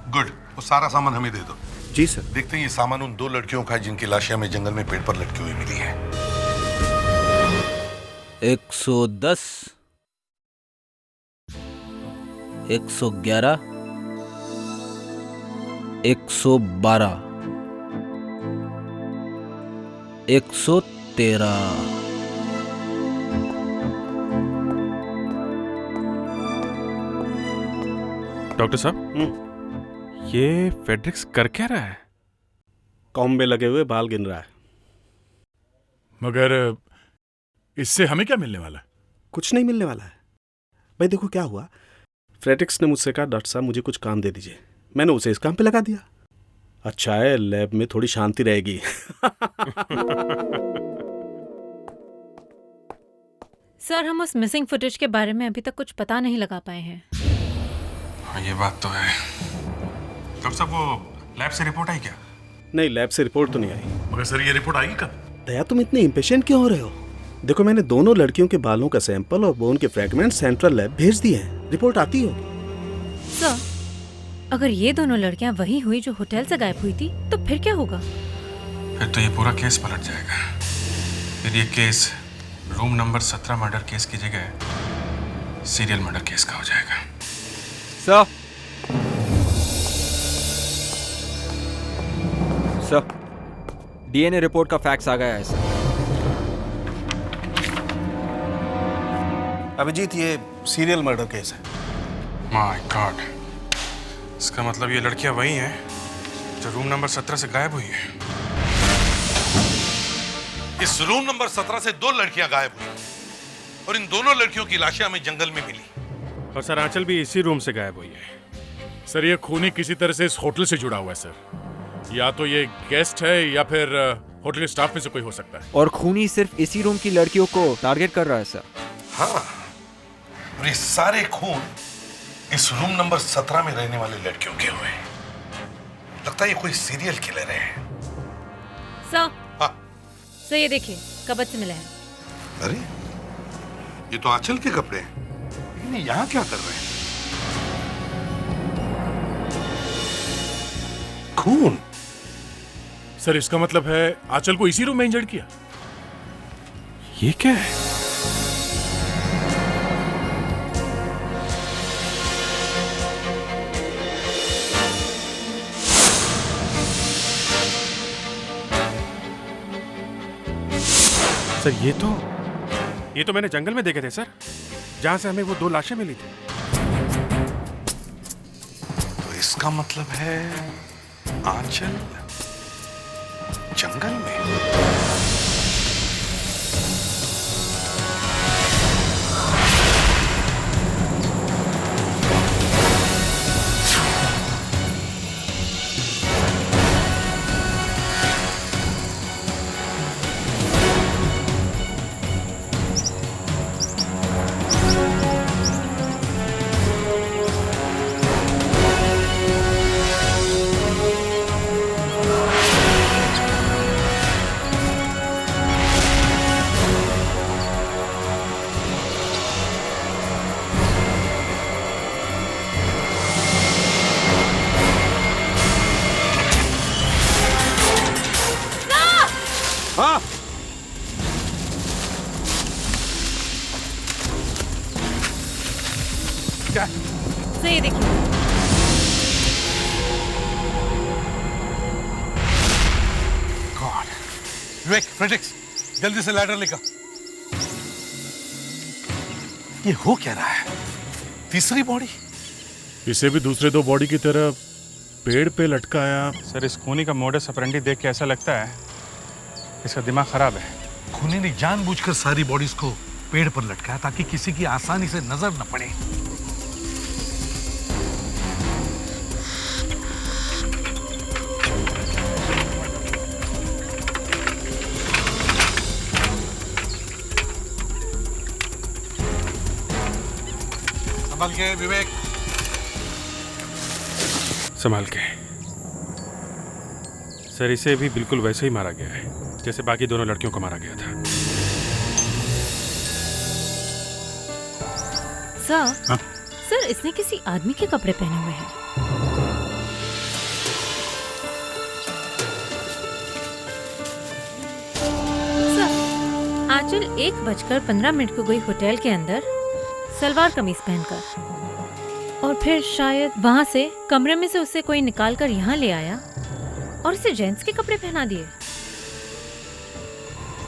गुड, वो सारा सामान हमें दे दो। जी सर। देखते हैं ये सामान उन 2 लड़कियों का है जिनकी लाशें हमें जंगल में पेड़ पर लटकी हुई मिली है। 110, 111, 112, 113। डॉक्टर साहब, ये फेड्रिक्स कर क्या रहा है? कॉम में लगे हुए बाल गिन रहा है। मगर इससे हमें क्या मिलने वाला है? कुछ नहीं मिलने वाला है भाई। देखो क्या हुआ, फ्रेड्रिक्स ने मुझसे कहा डॉक्टर साहब मुझे कुछ काम दे दीजिए। मैंने उसे इस काम पे लगा दिया। अच्छा है, लैब में थोड़ी शांति रहेगी। सर हम उस मिसिंग फुटेज के बारे में अभी तक कुछ पता नहीं लगा पाए हैं। हाँ ये बात तो है। डॉक्टर साहब वो लैब से रिपोर्ट आई क्या? नहीं, लैब से रिपोर्ट तो नहीं आई। मगर सर ये रिपोर्ट आएगी कब? दया तुम इतने इम्पेशेंट क्यों हो रहे हो? देखो मैंने दोनों लड़कियों के बालों का सैंपल और बोन के फ्रैगमेंट सेंट्रल लैब भेज दिए हैं। रिपोर्ट आती होगी। सर अगर ये दोनों लड़कियां वही हुई जो होटल से गायब हुई थी तो फिर क्या होगा? फिर तो ये पूरा केस पलट जाएगा। फिर ये case room number 17 murder case की जगह सीरियल मर्डर केस का हो जाएगा। सर डीएनए रिपोर्ट का फैक्स आ गया है सर। अभिजीत ये सीरियल मर्डर केस है। माय गॉड, इसका मतलब ये लड़कियां वही हैं जो रूम नंबर 17 से गायब हुई हैं। इस रूम नंबर 17 से 2 लड़कियां गायब हुई। और इन दोनों लड़कियों की लाशें हमें जंगल में मिली। और सर आंचल भी इसी रूम से गायब हुई है। सर ये खूनी किसी तरह से इस होटल से जुड़ा हुआ है सर। या तो ये गेस्ट है या फिर होटल के स्टाफ में से कोई हो सकता है। और खूनी सिर्फ इसी रूम की लड़कियों को टारगेट कर रहा है सर। हाँ, और ये सारे खून इस रूम नंबर 17 में रहने वाले लड़कियों के हुए। लगता है ये कोई सीरियल किलर है। सर, हाँ। सर ये देखिए कबर्ड से मिले हैं। अरे ये तो आंचल के कपड़े हैं, लेकिन ये यहाँ क्या कर रहे हैं? खून। सर इसका मतलब है आंचल को इसी रूम में इंजर्ड किया। ये क्या है? सर ये तो मैंने जंगल में देखे थे सर, जहां से हमें वो 2 लाशें मिली थी। तो इसका मतलब है आंचल जंगल में। हाँ क्या? सर ये देखिए। गॉड। विवेक, फ्रेडरिक्स, जल्दी से लैडर लेकर। ये हो क्या रहा है? तीसरी बॉडी? इसे भी दूसरे 2 बॉडी की तरह पेड़ पे लटकाया। सर इस खूनी का मोडस ऑपरेंडी देख के ऐसा लगता है इसका दिमाग खराब है। खूनी ने जानबूझकर सारी बॉडीज को पेड़ पर लटकाया ताकि किसी की आसानी से नजर न पड़े। संभल के विवेक, संभाल के। सर इसे भी बिल्कुल वैसे ही मारा गया है जैसे बाकी दोनों लड़कियों को मारा गया था। सर, हाँ? सर इसने किसी आदमी के कपड़े पहने हुए हैं। सर, आंचल 1:15 को गई होटल के अंदर सलवार कमीज पहनकर, और फिर शायद वहां से कमरे में से उसे कोई निकाल कर यहाँ ले आया और उसे जेंट्स के कपड़े पहना दिए।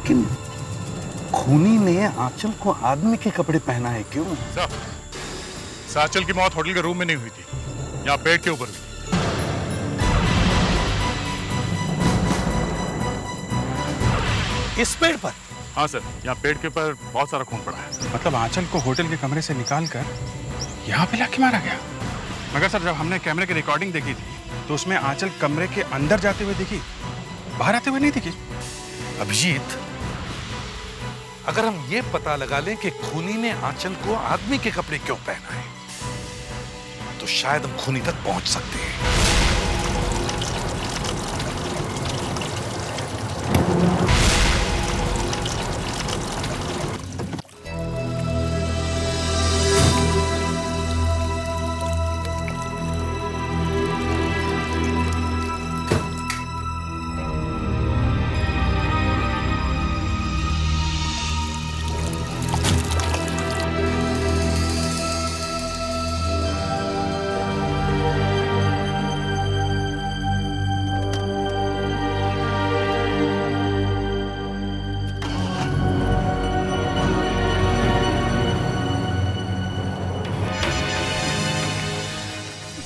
लेकिन खूनी ने आंचल को आदमी के कपड़े पहना है क्यों? आंचल की मौत होटल के रूम में नहीं हुई थी, यहाँ बेड के ऊपर हुई। इस पेड़ पर? हाँ सर, यहाँ पेड़ के ऊपर बहुत सारा खून पड़ा है। मतलब आंचल को होटल के कमरे से निकाल कर यहाँ पे लाके मारा गया। मगर सर जब हमने कैमरे की रिकॉर्डिंग देखी थी तो उसमें आंचल कमरे के अंदर जाते हुए दिखी, बाहर आते हुए नहीं दिखी। अभिजीत, अगर हम ये पता लगा लें कि खूनी ने आंचल को आदमी के कपड़े क्यों पहना है तो शायद हम खूनी तक पहुंच सकते हैं।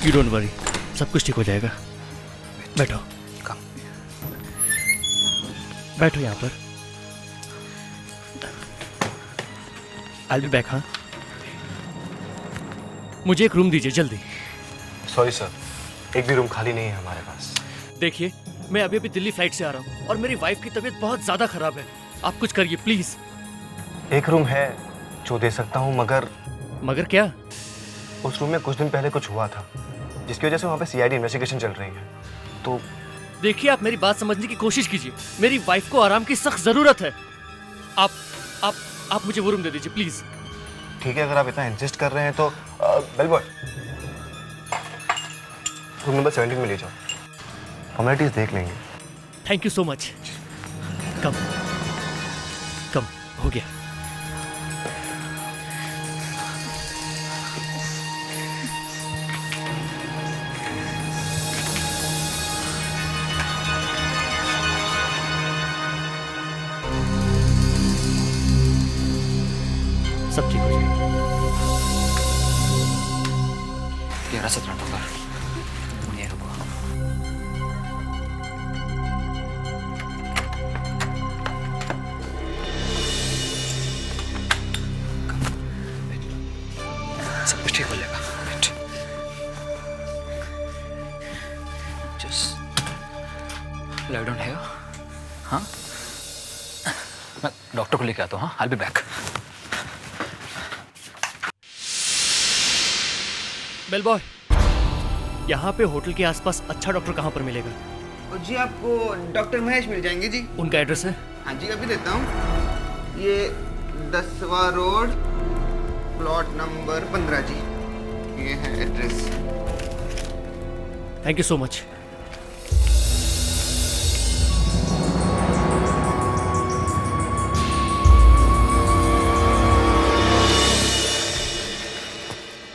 You don't worry, सब कुछ ठीक हो जाएगा। बैठो, बैठो यहाँ पर। I'll be back, हाँ? मुझे एक रूम दीजिए जल्दी। सॉरी सर, एक भी रूम खाली नहीं है हमारे पास। देखिए, मैं अभी अभी दिल्ली फ्लाइट से आ रहा हूँ और मेरी वाइफ की तबीयत बहुत ज़्यादा खराब है। आप कुछ करिए प्लीज़। एक रूम है जो दे सकता हूँ, मगर क्या? उस रूम में कुछ दिन पहले कुछ हुआ था जिसकी वजह से वहाँ पे सीआईडी इन्वेस्टिगेशन चल रही है। तो देखिए, आप मेरी बात समझने की कोशिश कीजिए। मेरी वाइफ को आराम की सख्त ज़रूरत है। आप मुझे वो रूम दे दीजिए प्लीज़। ठीक है, अगर आप इतना इंसिस्ट कर रहे हैं तो बेल बॉय, रूम नंबर 17 में ले जाओ, फॉर्मेलिटीज देख लेंगे। Thank you so much. कम हो गया। सब ठीक हो जाएगा। 11-17 नंबर, ये रुको। सब कुछ ठीक हो जाएगा। Just lie down here. हाँ, मैं डॉक्टर को लेके आता हूँ। हाँ, I'll be back। Bell boy, यहाँ पे होटल के आसपास अच्छा डॉक्टर कहाँ पर मिलेगा? जी आपको डॉक्टर महेश मिल जाएंगे जी। उनका एड्रेस है? हाँ जी, अभी देता हूँ। ये 10वां रोड, प्लॉट नंबर 15 जी, ये है address. Thank you so much.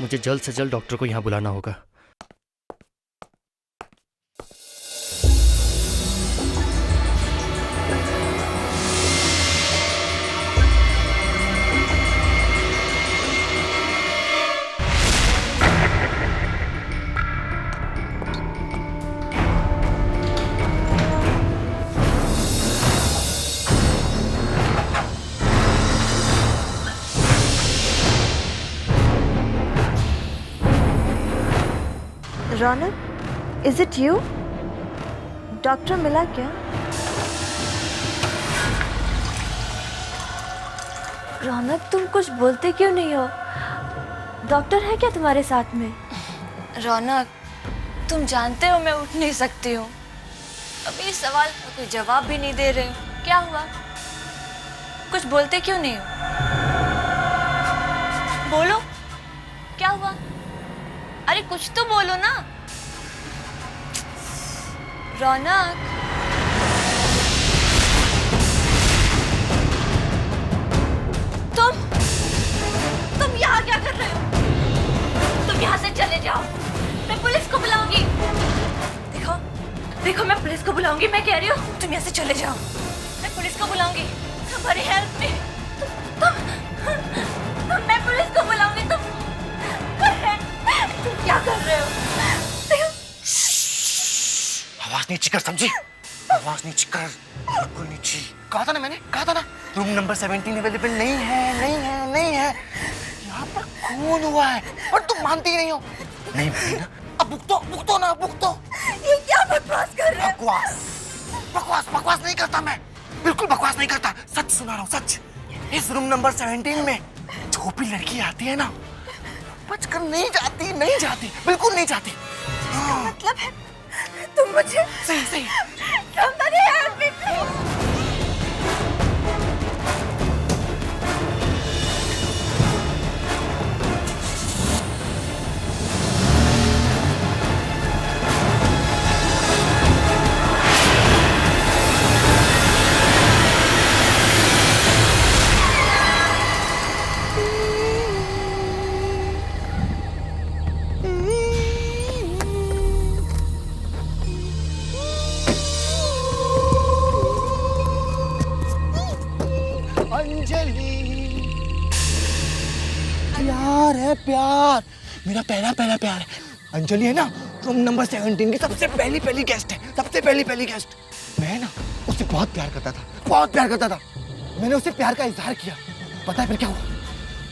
मुझे जल्द से जल्द डॉक्टर को यहाँ बुलाना होगा। रौनक, इज इट यू? डॉक्टर मिला क्या? रौनक, तुम कुछ बोलते क्यों नहीं हो? डॉक्टर है क्या तुम्हारे साथ में? रौनक, तुम जानते हो मैं उठ नहीं सकती हूँ। अब इस सवाल का कोई जवाब भी नहीं दे रहे हो। क्या हुआ? कुछ बोलते क्यों नहीं हो? बोलो, क्या हुआ? अरे कुछ तो बोलो ना। रौनक, तुम यहाँ क्या कर रहे हो? तुम यहाँ से चले जाओ, मैं पुलिस को बुलाऊंगी। देखो मैं पुलिस को बुलाऊंगी, मैं कह रही हूँ तुम यहाँ से चले जाओ, मैं पुलिस को बुलाऊंगी। हमारी हेल्प में मैं पुलिस को बुलाऊंगी। तुम क्या कर रहे हो? आवाज नीचे कर, समझी? आवाज नीचे कर, बिल्कुल नीचे। कहा था ना मैंने, कहा था ना, रूम नंबर 17 अवेलेबल नहीं है। यहाँ पर खून हुआ है और तुम मानती नहीं हो। नहीं भाई ना, अब बुक तो। ये क्या बकवास कर रहे हो? बकवास नहीं करता मैं, बिल्कुल बकवास नहीं करता। सच सुना रहा हूँ, सच। इस रूम नंबर 17 में जो भी लड़की आती है ना, बचकर नहीं जाती, बिल्कुल नहीं जाती। इसका मतलब है तुम मुझे सही somebody help me please। प्यार है, प्यार, मेरा पहला प्यार है। अंजलि है ना, रूम नंबर 17 की सबसे पहली गेस्ट है, सबसे पहली गेस्ट। मैं ना उससे बहुत प्यार करता था। मैंने उससे प्यार का इजहार किया। पता है फिर क्या हुआ?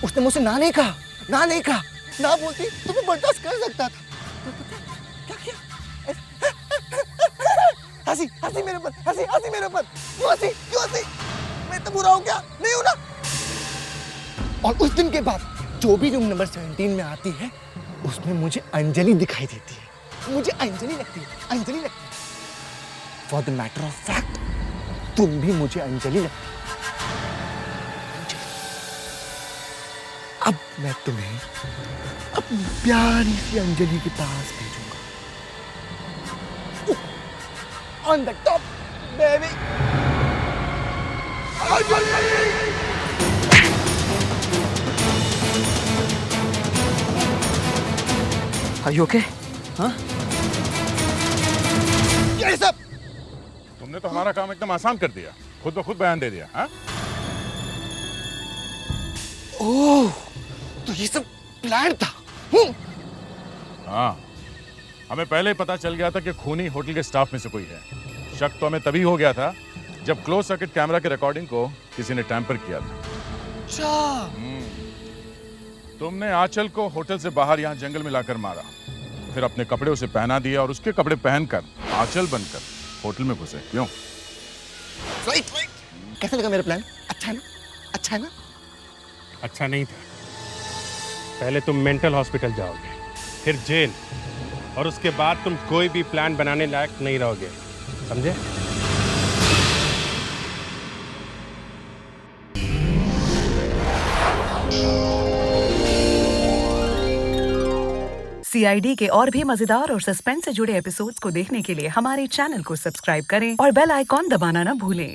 उसने मुझसे ना नहीं कहा, ना नहीं कहा। ना बोलती तो मैं बर्दाश्त कर सकता था। क्या किया? हंसी हंसी मेरे पर, हंसी मेरे पर। क्यों हंसी? मैं तो बुरा हूँ क्या? नहीं हूँ ना। और उस दिन के बाद जो भी रूम नंबर 17 में आती है उसमें मुझे अंजलि दिखाई देती है। मुझे अंजलि लगती है। For the matter of fact तुम भी मुझे अंजलि लगती हो। अब मैं तुम्हें अपनी प्यारी सी अंजलि के पास भेजूंगा। On the top baby. Are you okay? हाँ? ये सब तुमने तो हमारा काम एकदम आसान कर दिया, खुद ब खुद बयान दे दिया। हाँ? ओह, तो ये सब प्लान था। हाँ, हमें पहले ही पता चल गया था कि खूनी होटल के स्टाफ में से कोई है। शक तो हमें तभी हो गया था जब क्लोज सर्किट कैमरा की रिकॉर्डिंग को किसी ने टैंपर किया था। तुमने आंचल को होटल से बाहर यहाँ जंगल में लाकर मारा, फिर अपने कपड़े उसे पहना दिया और उसके कपड़े पहनकर आंचल बनकर होटल में घुसे। क्यों? कैसा लगा मेरा प्लान? अच्छा है ना? अच्छा नहीं था। पहले तुम मेंटल हॉस्पिटल जाओगे, फिर जेल, और उसके बाद तुम कोई भी प्लान बनाने लायक नहीं रहोगे, समझे? CID के और भी मजेदार और सस्पेंस से जुड़े एपिसोड्स को देखने के लिए हमारे चैनल को सब्सक्राइब करें और बेल आइकॉन दबाना ना भूलें।